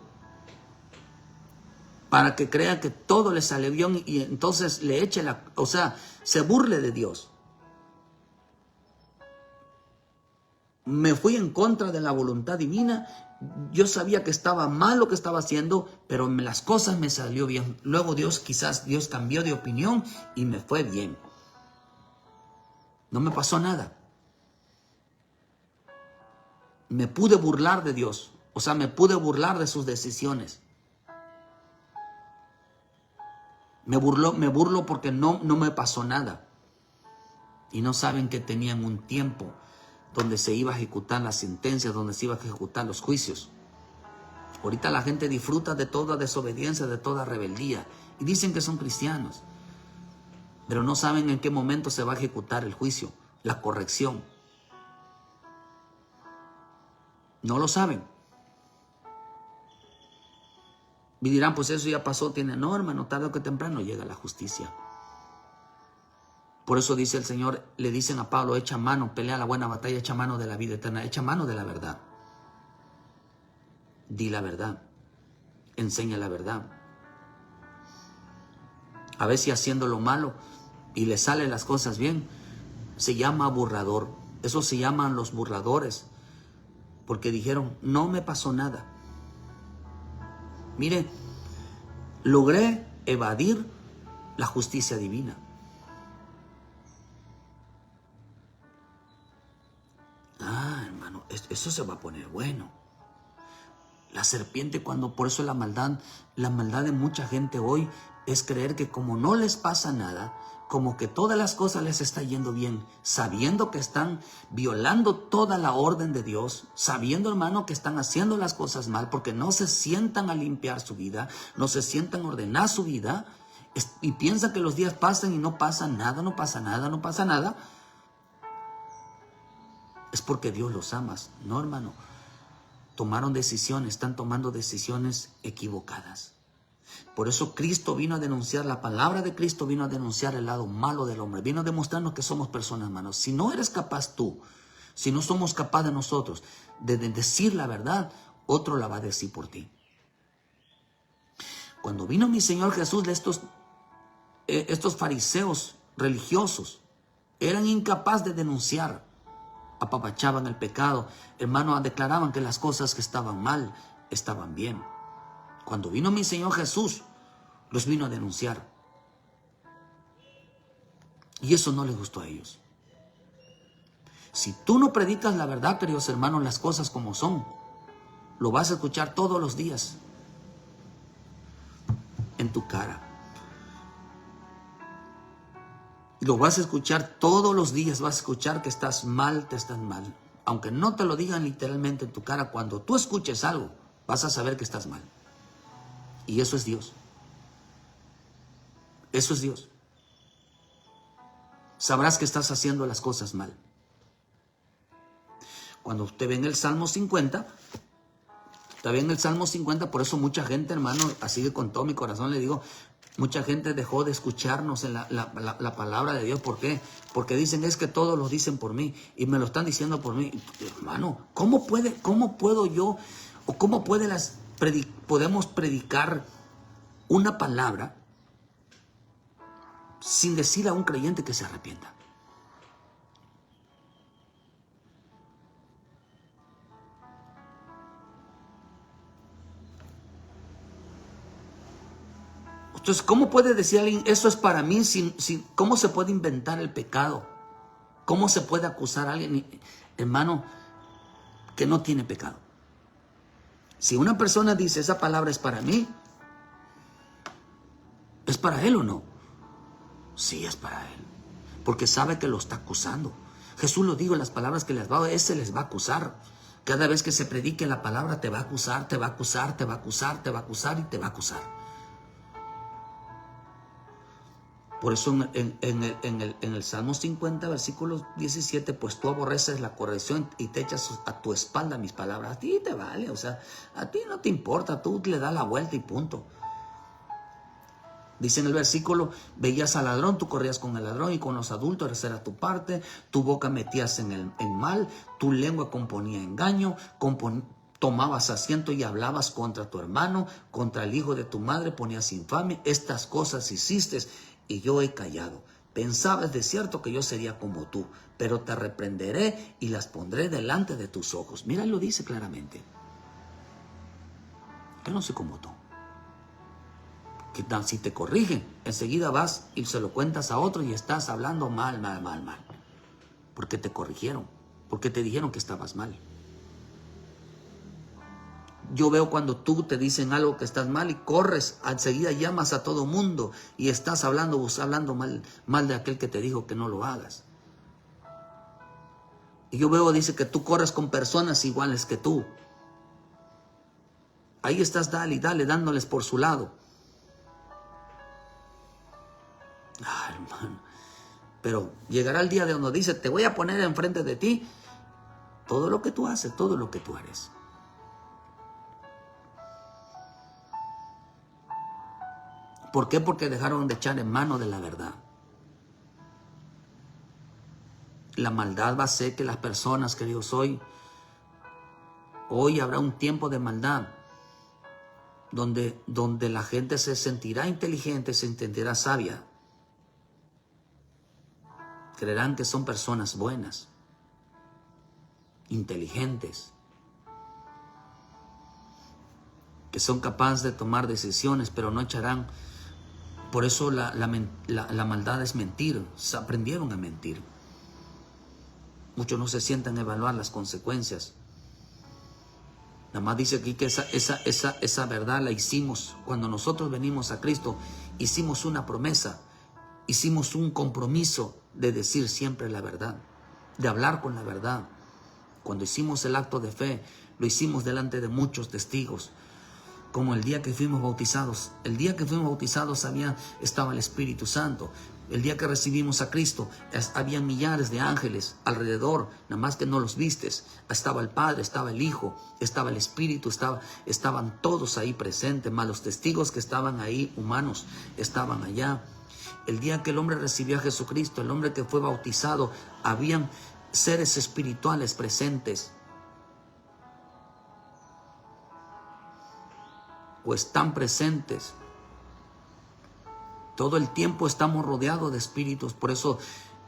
para que crea que todo le sale bien y entonces le eche se burle de Dios. Me fui en contra de la voluntad divina. Yo sabía que estaba mal lo que estaba haciendo, pero las cosas me salió bien. Luego quizás Dios cambió de opinión y me fue bien. No me pasó nada. Me pude burlar de Dios. Me pude burlar de sus decisiones. Me burlo porque no me pasó nada. Y no saben que tenían un tiempo donde se iba a ejecutar las sentencias, donde se iba a ejecutar los juicios. Ahorita la gente disfruta de toda desobediencia, de toda rebeldía. Y dicen que son cristianos. Pero no saben en qué momento se va a ejecutar el juicio, la corrección. No lo saben. Y dirán, pues eso ya pasó, no, hermano, tarde o que temprano llega la justicia. Por eso dice el Señor, le dicen a Pablo, echa mano, pelea la buena batalla, echa mano de la vida eterna, echa mano de la verdad. Di la verdad, enseña la verdad. A ver si haciendo lo malo y le salen las cosas bien, se llama burlador. Eso se llaman los burladores, porque dijeron, no me pasó nada. Mire, logré evadir la justicia divina. Hermano, eso se va a poner bueno. La serpiente por eso la maldad de mucha gente hoy es creer que como no les pasa nada, como que todas las cosas les está yendo bien, sabiendo que están violando toda la orden de Dios, sabiendo, hermano, que están haciendo las cosas mal, porque no se sientan a limpiar su vida, no se sientan a ordenar su vida, y piensan que los días pasan y no pasa nada, no pasa nada, no pasa nada. Es porque Dios los ama. No, hermano. Están tomando decisiones equivocadas. Por eso Cristo vino a denunciar, la palabra de Cristo vino a denunciar el lado malo del hombre. Vino a demostrarnos que somos personas, hermanos. Si no eres capaz tú, si no somos capaces nosotros de decir la verdad, otro la va a decir por ti. Cuando vino mi Señor Jesús, estos fariseos religiosos eran incapaces de denunciar. Apapachaban el pecado, hermano, declaraban que las cosas que estaban mal estaban bien. Cuando vino mi Señor Jesús, los vino a denunciar. Y eso no les gustó a ellos. Si tú no predicas la verdad, queridos hermanos, las cosas como son, lo vas a escuchar todos los días en tu cara. Lo vas a escuchar todos los días, vas a escuchar que estás mal, Aunque no te lo digan literalmente en tu cara, cuando tú escuches algo, vas a saber que estás mal. Y eso es Dios. Eso es Dios. Sabrás que estás haciendo las cosas mal. Cuando usted ve en el Salmo 50, por eso mucha gente, hermano, así que con todo mi corazón le digo, mucha gente dejó de escucharnos en la palabra de Dios. ¿Por qué? Porque dicen, es que todos lo dicen por mí y me lo están diciendo por mí. Hermano, ¿cómo puedo yo, o cómo podemos predicar una palabra sin decirle a un creyente que se arrepienta? Entonces, ¿cómo puede decir alguien, eso es para mí? ¿Cómo se puede inventar el pecado? ¿Cómo se puede acusar a alguien, hermano, que no tiene pecado? Si una persona dice, esa palabra es para mí, ¿es para él o no? Sí, es para él, porque sabe que lo está acusando. Jesús lo dijo, las palabras que les va a dar, ese les va a acusar. Cada vez que se predique la palabra, te va a acusar, te va a acusar, te va a acusar, te va a acusar y te va a acusar. Por eso en el Salmo 50, versículo 17, pues tú aborreces la corrección y te echas a tu espalda mis palabras. A ti te vale, o sea, a ti no te importa, tú le das la vuelta y punto. Dice en el versículo, veías al ladrón, tú corrías con el ladrón y con los adúlteros era tu parte, tu boca metías en mal, tu lengua componía engaño, tomabas asiento y hablabas contra tu hermano, contra el hijo de tu madre ponías infamia. Estas cosas hiciste y yo he callado. Pensabas de cierto que yo sería como tú, pero te reprenderé y las pondré delante de tus ojos. Mira, lo dice claramente. Yo no soy como tú. Que si te corrigen, enseguida vas y se lo cuentas a otro y estás hablando mal. Porque te corrigieron, porque te dijeron que estabas mal. Yo veo cuando tú te dicen algo que estás mal y corres, enseguida llamas a todo mundo y estás hablando mal de aquel que te dijo que no lo hagas. Y yo veo, dice que tú corres con personas iguales que tú. Ahí estás, dale, dándoles por su lado. Hermano, pero llegará el día de donde dice, te voy a poner enfrente de ti todo lo que tú haces, todo lo que tú eres. ¿Por qué? Porque dejaron de echar en mano de la verdad. La maldad va a hacer que las personas, queridos, hoy habrá un tiempo de maldad donde la gente se sentirá inteligente, se sentirá sabia. Creerán que son personas buenas, inteligentes, que son capaces de tomar decisiones, pero no echarán. Por eso la maldad es mentir. Se aprendieron a mentir. Muchos no se sientan a evaluar las consecuencias. Nada más dice aquí que esa verdad la hicimos cuando nosotros venimos a Cristo. Hicimos una promesa, hicimos un compromiso de decir siempre la verdad, de hablar con la verdad. Cuando hicimos el acto de fe, lo hicimos delante de muchos testigos. Como el día que fuimos bautizados. El día que fuimos bautizados estaba el Espíritu Santo. El día que recibimos a Cristo, había millares de ángeles alrededor, nada más que no los vistes. Estaba el Padre, estaba el Hijo, estaba el Espíritu, estaban todos ahí presentes, más los testigos que estaban ahí, humanos, estaban allá. El día que el hombre recibió a Jesucristo, el hombre que fue bautizado, habían seres espirituales presentes. O están presentes. Todo el tiempo estamos rodeados de espíritus. Por eso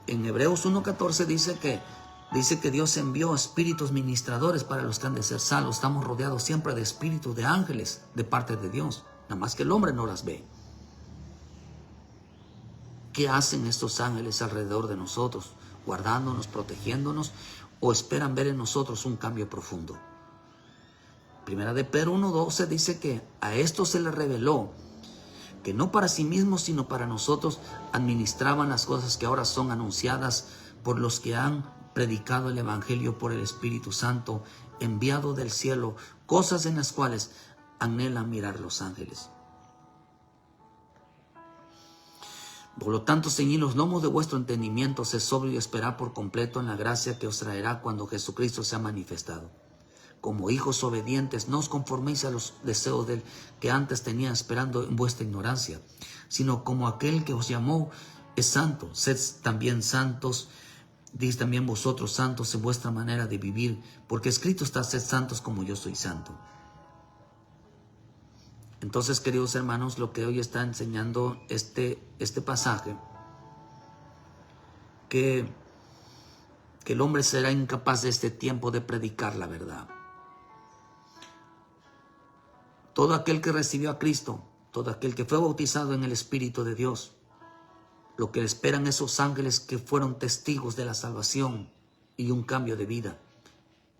en Hebreos 1:14 dice que Dios envió espíritus ministradores para los que han de ser salvos. Estamos rodeados siempre de espíritus, de ángeles de parte de Dios. Nada más que el hombre no las ve. ¿Qué hacen estos ángeles alrededor de nosotros? ¿Guardándonos, protegiéndonos? ¿O esperan ver en nosotros un cambio profundo? Primera de Pedro 1:12 dice que a esto se le reveló que no para sí mismos, sino para nosotros administraban las cosas que ahora son anunciadas por los que han predicado el Evangelio por el Espíritu Santo, enviado del cielo, cosas en las cuales anhelan mirar los ángeles. Por lo tanto, ceñid los lomos de vuestro entendimiento, sed sobrio y esperad por completo en la gracia que os traerá cuando Jesucristo sea manifestado. Como hijos obedientes, no os conforméis a los deseos del que antes tenía esperando en vuestra ignorancia, sino como aquel que os llamó es santo. Sed también santos, dis también vosotros santos en vuestra manera de vivir, porque escrito está, sed santos como yo soy santo. Entonces, queridos hermanos, lo que hoy está enseñando este pasaje, que el hombre será incapaz de este tiempo de predicar la verdad. Todo aquel que recibió a Cristo todo aquel que fue bautizado en el Espíritu de Dios. Lo que esperan esos ángeles que fueron testigos de la salvación y un cambio de vida.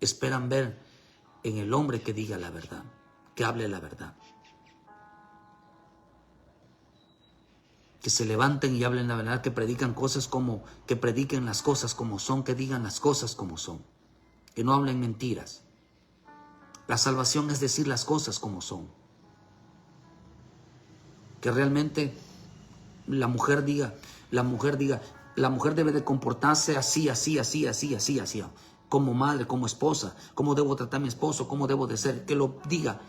Esperan ver en el hombre que diga la verdad, que hable la verdad. Que se levanten y hablen la verdad, que prediquen las cosas como son, que digan las cosas como son. Que no hablen mentiras. La salvación es decir las cosas como son. Que realmente la mujer debe de comportarse así, como madre, como esposa, cómo debo tratar a mi esposo, cómo debo de ser, que lo diga.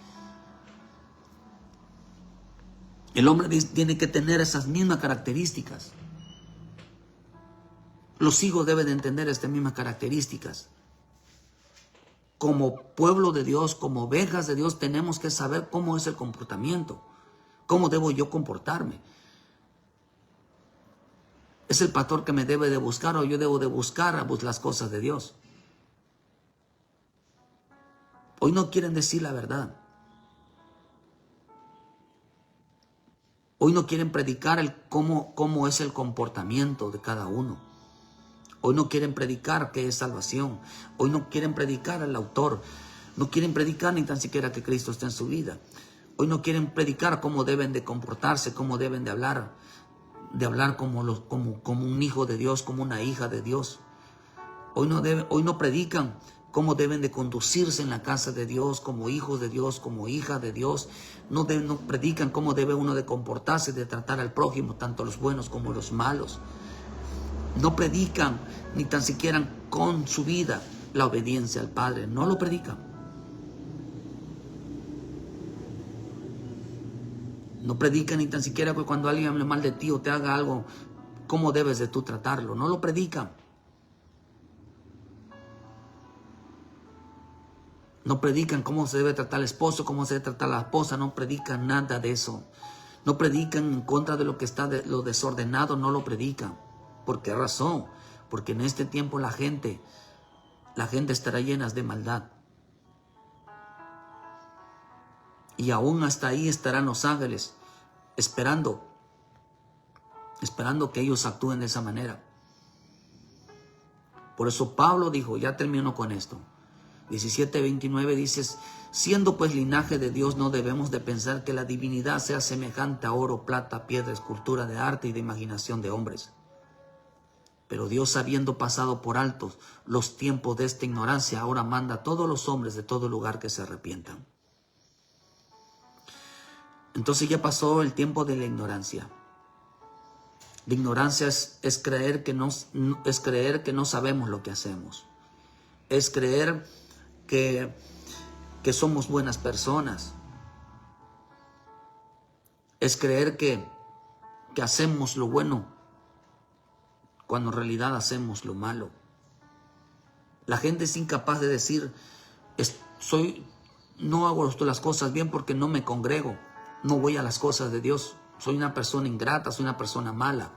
El hombre tiene que tener esas mismas características. Los hijos deben de entender estas mismas características. Como pueblo de Dios, como ovejas de Dios, tenemos que saber cómo es el comportamiento. ¿Cómo debo yo comportarme? ¿Es el pastor que me debe de buscar o yo debo de buscar las cosas de Dios? Hoy no quieren decir la verdad. Hoy no quieren predicar cómo es el comportamiento de cada uno. Hoy no quieren predicar qué es salvación. Hoy no quieren predicar al autor. No quieren predicar ni tan siquiera que Cristo esté en su vida. Hoy no quieren predicar cómo deben de comportarse, cómo deben de hablar como un hijo de Dios, como una hija de Dios. Hoy no predican cómo deben de conducirse en la casa de Dios, como hijos de Dios, como hija de Dios. No predican cómo debe uno de comportarse, de tratar al prójimo, tanto los buenos como los malos. No predican ni tan siquiera con su vida la obediencia al Padre. No lo predican. No predican ni tan siquiera que cuando alguien hable mal de ti o te haga algo, cómo debes de tú tratarlo. No lo predican. No predican cómo se debe tratar al esposo, cómo se debe tratar a la esposa. No predican nada de eso. No predican en contra de lo que está lo desordenado. No lo predican. ¿Por qué razón? Porque en este tiempo la gente estará llena de maldad. Y aún hasta ahí estarán los ángeles esperando que ellos actúen de esa manera. Por eso Pablo dijo, ya termino con esto. 17:29 dices, siendo pues linaje de Dios, no debemos de pensar que la divinidad sea semejante a oro, plata, piedra, escultura de arte y de imaginación de hombres. Pero Dios, habiendo pasado por altos los tiempos de esta ignorancia, ahora manda a todos los hombres de todo lugar que se arrepientan. Entonces ya pasó el tiempo de la ignorancia. La ignorancia es creer que no sabemos lo que hacemos. Es creer que somos buenas personas. Es creer que hacemos lo bueno cuando en realidad hacemos lo malo. La gente es incapaz de decir, no hago las cosas bien porque no me congrego, no voy a las cosas de Dios, soy una persona ingrata, soy una persona mala.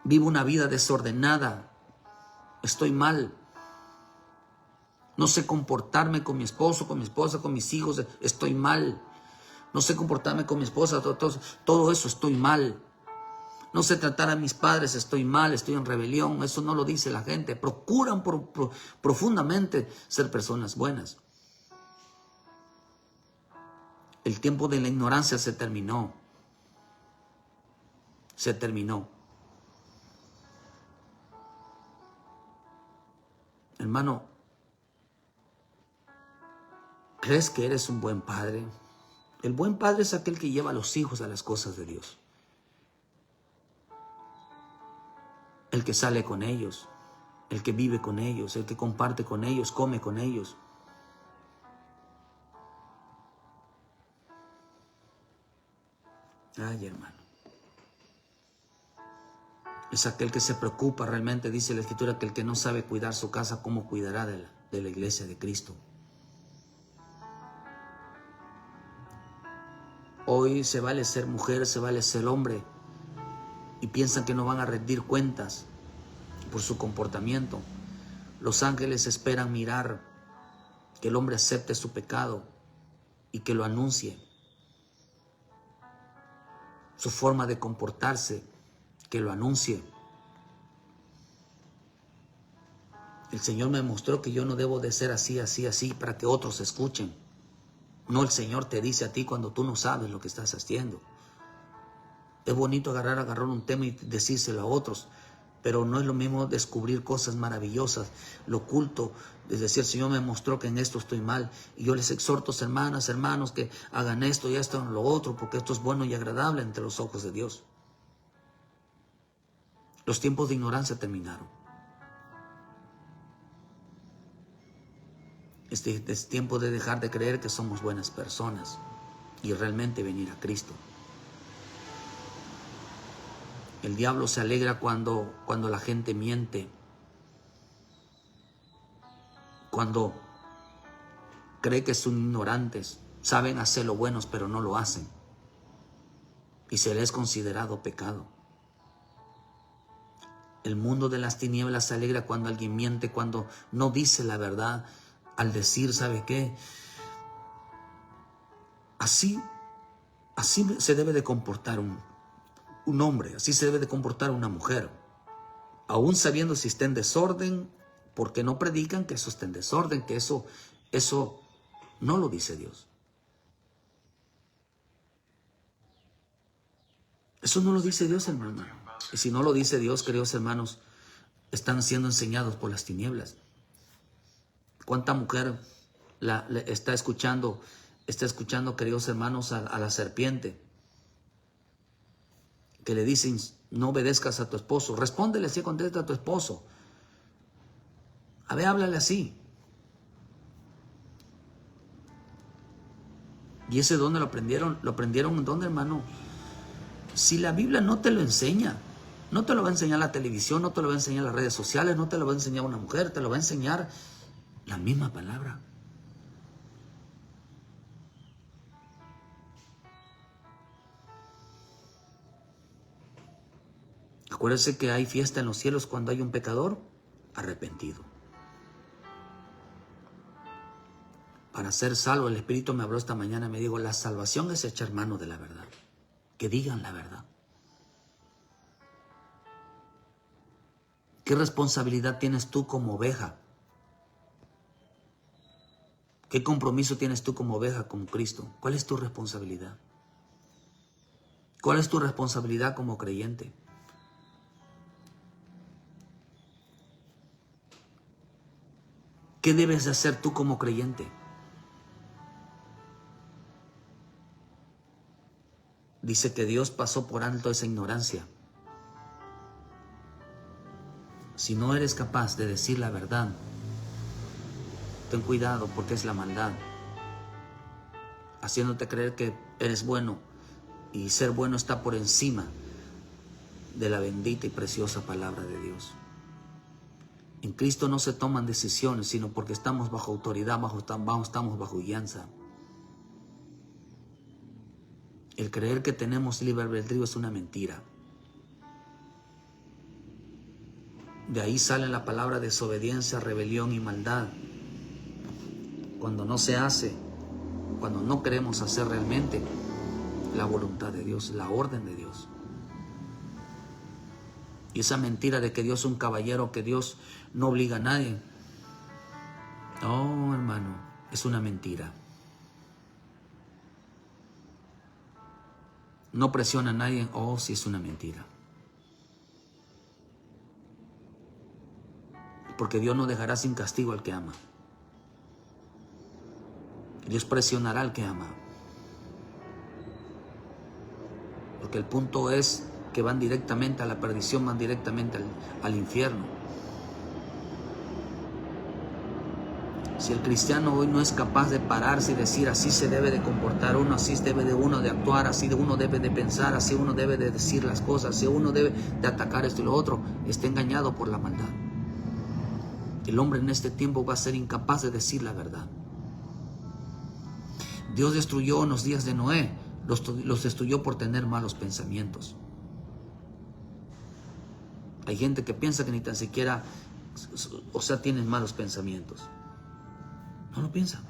Vivo una vida desordenada, estoy mal. No sé comportarme con mi esposo, con mi esposa, con mis hijos, estoy mal. No sé comportarme con mi esposa, todo eso estoy mal. No sé tratar a mis padres, estoy mal, estoy en rebelión. Eso no lo dice la gente. Procuran profundamente ser personas buenas. El tiempo de la ignorancia se terminó. Se terminó. Hermano, ¿crees que eres un buen padre? El buen padre es aquel que lleva a los hijos a las cosas de Dios. El que sale con ellos, el que vive con ellos, el que comparte con ellos, come con ellos. Ay, hermano. Es aquel que se preocupa realmente, dice la Escritura, que el que no sabe cuidar su casa, ¿cómo cuidará de la iglesia de Cristo? Hoy se vale ser mujer, se vale ser hombre, y piensan que no van a rendir cuentas por su comportamiento. Los ángeles esperan mirar que el hombre acepte su pecado y que lo anuncie. Su forma de comportarse, que lo anuncie. El Señor me mostró que yo no debo de ser así, así, así, para que otros escuchen. No, el Señor te dice a ti cuando tú no sabes lo que estás haciendo. Es bonito agarrar un tema y decírselo a otros, pero no es lo mismo descubrir cosas maravillosas, lo oculto, es decir, el Señor me mostró que en esto estoy mal, y yo les exhorto, hermanas, hermanos, que hagan esto y esto y lo otro, porque esto es bueno y agradable entre los ojos de Dios. Los tiempos de ignorancia terminaron. Es tiempo de dejar de creer que somos buenas personas y realmente venir a Cristo. El diablo se alegra cuando la gente miente, cuando cree que son ignorantes, saben hacer lo bueno pero no lo hacen y se les es considerado pecado. El mundo de las tinieblas se alegra cuando alguien miente, cuando no dice la verdad, al decir, ¿sabe qué? Así se debe de comportar un hombre, así se debe de comportar una mujer, aún sabiendo si está en desorden, porque no predican que eso está en desorden, que eso no lo dice Dios. Eso no lo dice Dios, hermano. Y si no lo dice Dios, queridos hermanos, están siendo enseñados por las tinieblas. ¿Cuánta mujer está escuchando, queridos hermanos, a la serpiente? Que le dicen, no obedezcas a tu esposo. Respóndele así, contesta a tu esposo. A ver, háblale así. ¿Y ese dónde lo aprendieron? ¿Lo aprendieron en dónde, hermano? Si la Biblia no te lo enseña, no te lo va a enseñar la televisión, no te lo va a enseñar las redes sociales, no te lo va a enseñar una mujer, te lo va a enseñar la misma palabra. Acuérdese que hay fiesta en los cielos cuando hay un pecador arrepentido. Para ser salvo, el Espíritu me habló esta mañana y me dijo, la salvación es echar mano de la verdad. Que digan la verdad. ¿Qué responsabilidad tienes tú como oveja? ¿Qué compromiso tienes tú como oveja, como Cristo? ¿Cuál es tu responsabilidad? ¿Cuál es tu responsabilidad como creyente? ¿Qué debes de hacer tú como creyente? Dice que Dios pasó por alto esa ignorancia. Si no eres capaz de decir la verdad, ten cuidado porque es la maldad, haciéndote creer que eres bueno, y ser bueno está por encima de la bendita y preciosa palabra de Dios. En Cristo no se toman decisiones, sino porque estamos bajo autoridad, estamos bajo guianza. El creer que tenemos libre albedrío es una mentira. De ahí sale la palabra desobediencia, rebelión y maldad. Cuando no se hace, cuando no queremos hacer realmente la voluntad de Dios, la orden de Dios. Y esa mentira de que Dios es un caballero, que Dios no obliga a nadie. No, hermano, es una mentira. No presiona a nadie. Oh, sí, es una mentira. Porque Dios no dejará sin castigo al que ama. Dios presionará al que ama. Porque el punto es que van directamente a la perdición, van directamente al infierno. Si el cristiano hoy no es capaz de pararse y decir así se debe de comportar uno, así debe de uno de actuar, así de uno debe de pensar, así uno debe de decir las cosas, así uno debe de atacar esto y lo otro, está engañado por la maldad. El hombre en este tiempo va a ser incapaz de decir la verdad. Dios destruyó en los días de Noé, los destruyó por tener malos pensamientos. Hay gente que piensa que ni tan siquiera, tienen malos pensamientos. No lo piensa.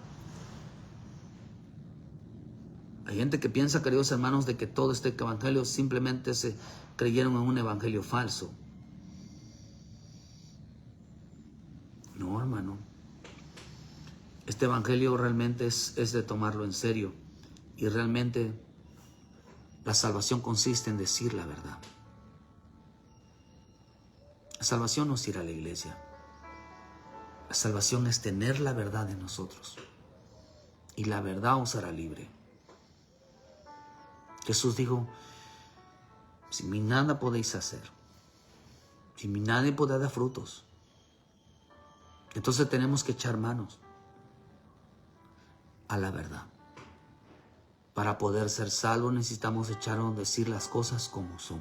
Hay gente que piensa, queridos hermanos, de que todo este evangelio simplemente se creyeron en un evangelio falso. No, hermano. Este evangelio realmente es de tomarlo en serio. Y realmente la salvación consiste en decir la verdad. La salvación no es ir a la iglesia. La salvación es tener la verdad en nosotros. Y la verdad os hará libre. Jesús dijo, sin mí nada podéis hacer. Sin mí nadie podrá dar frutos. Entonces tenemos que echar manos a la verdad. Para poder ser salvos necesitamos decir las cosas como son.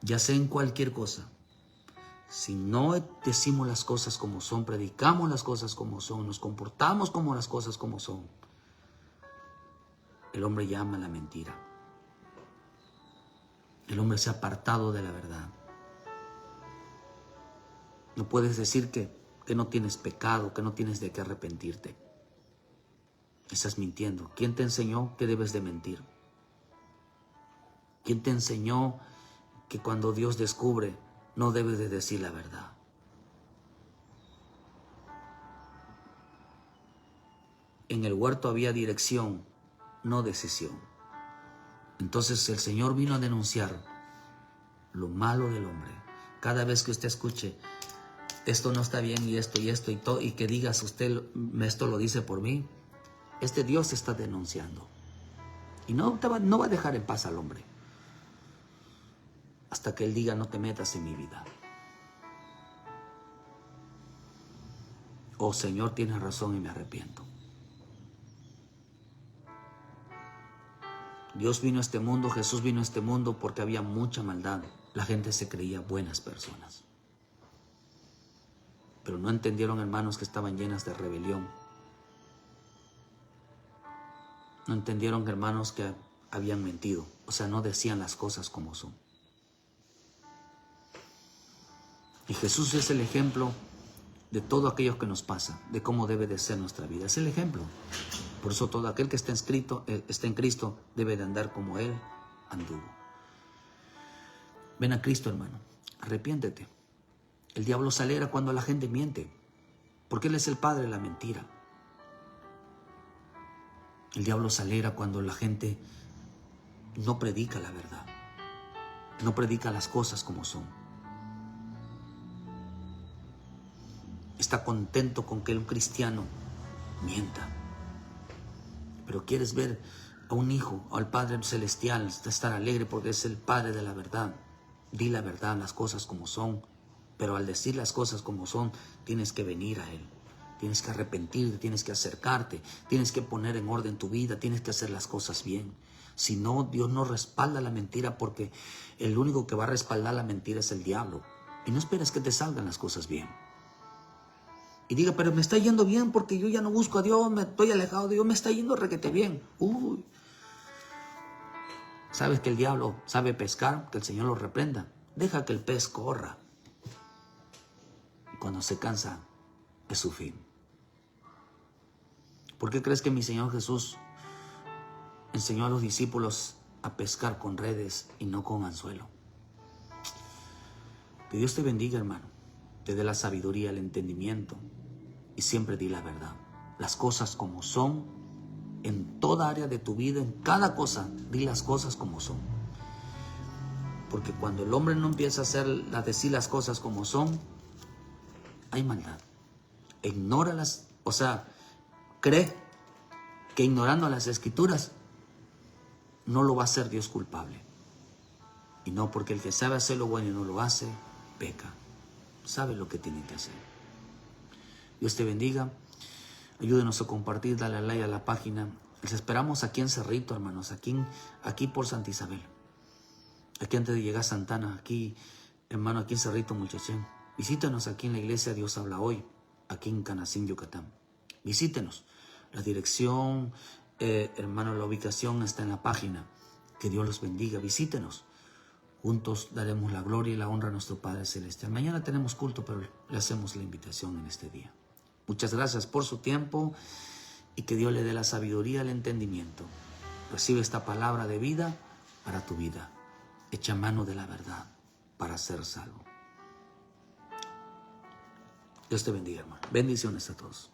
Ya sea en cualquier cosa. Si no decimos las cosas como son, predicamos las cosas como son, nos comportamos como las cosas como son, el hombre llama a la mentira. El hombre se ha apartado de la verdad. No puedes decir que no tienes pecado, que no tienes de qué arrepentirte. Estás mintiendo. ¿Quién te enseñó que debes de mentir? ¿Quién te enseñó que cuando Dios descubre no debes de decir la verdad? En el huerto había dirección, no decisión. Entonces el Señor vino a denunciar lo malo del hombre. Cada vez que usted escuche, esto no está bien y esto y todo, y que digas, usted esto lo dice por mí, este Dios está denunciando. Y no va a dejar en paz al hombre hasta que Él diga, no te metas en mi vida. Oh Señor, tienes razón y me arrepiento. Dios vino a este mundo, Jesús vino a este mundo porque había mucha maldad. La gente se creía buenas personas. Pero no entendieron, hermanos, que estaban llenas de rebelión. No entendieron, hermanos, que habían mentido. O sea, no decían las cosas como son. Y Jesús es el ejemplo de todo aquello que nos pasa, de cómo debe de ser nuestra vida. Es el ejemplo. Por eso todo aquel que está en Cristo debe de andar como Él anduvo. Ven a Cristo, hermano. Arrepiéntete. El diablo se alegra cuando la gente miente, porque Él es el padre de la mentira. El diablo se alegra cuando la gente no predica la verdad, no predica las cosas como son. Está contento con que un cristiano mienta. Pero quieres ver a un hijo, al Padre Celestial, estar alegre porque es el Padre de la verdad. Di la verdad, las cosas como son. Pero al decir las cosas como son, tienes que venir a Él. Tienes que arrepentirte, tienes que acercarte, tienes que poner en orden tu vida, tienes que hacer las cosas bien. Si no, Dios no respalda la mentira, porque el único que va a respaldar la mentira es el diablo. Y no esperes que te salgan las cosas bien. Y diga, pero me está yendo bien porque yo ya no busco a Dios, me estoy alejado de Dios, me está yendo requete bien. Uy. ¿Sabes que el diablo sabe pescar? Que el Señor lo reprenda. Deja que el pez corra. Y cuando se cansa, es su fin. ¿Por qué crees que mi Señor Jesús enseñó a los discípulos a pescar con redes y no con anzuelo? Que Dios te bendiga, hermano. Te dé la sabiduría, el entendimiento, y siempre di la verdad. Las cosas como son, en toda área de tu vida, en cada cosa, di las cosas como son. Porque cuando el hombre no empieza a decir las cosas como son, hay maldad. Ignóralas, o sea, cree que ignorando las Escrituras no lo va a hacer Dios culpable. Y no, porque el que sabe hacer lo bueno y no lo hace, peca. Sabe lo que tiene que hacer. Dios te bendiga. Ayúdenos a compartir, dale a like a la página. Les esperamos aquí en Cerrito, hermanos, aquí por Santa Isabel. Aquí antes de llegar a Santana, aquí, hermano, aquí en Cerrito, Mulchachén. Visítenos aquí en la iglesia Dios Habla Hoy, aquí en Canacín, Yucatán. Visítenos. La dirección, hermano, la ubicación está en la página. Que Dios los bendiga. Visítenos. Juntos daremos la gloria y la honra a nuestro Padre Celestial. Mañana tenemos culto, pero le hacemos la invitación en este día. Muchas gracias por su tiempo y que Dios le dé la sabiduría, el entendimiento. Recibe esta palabra de vida para tu vida. Echa mano de la verdad para ser salvo. Dios te bendiga, hermano. Bendiciones a todos.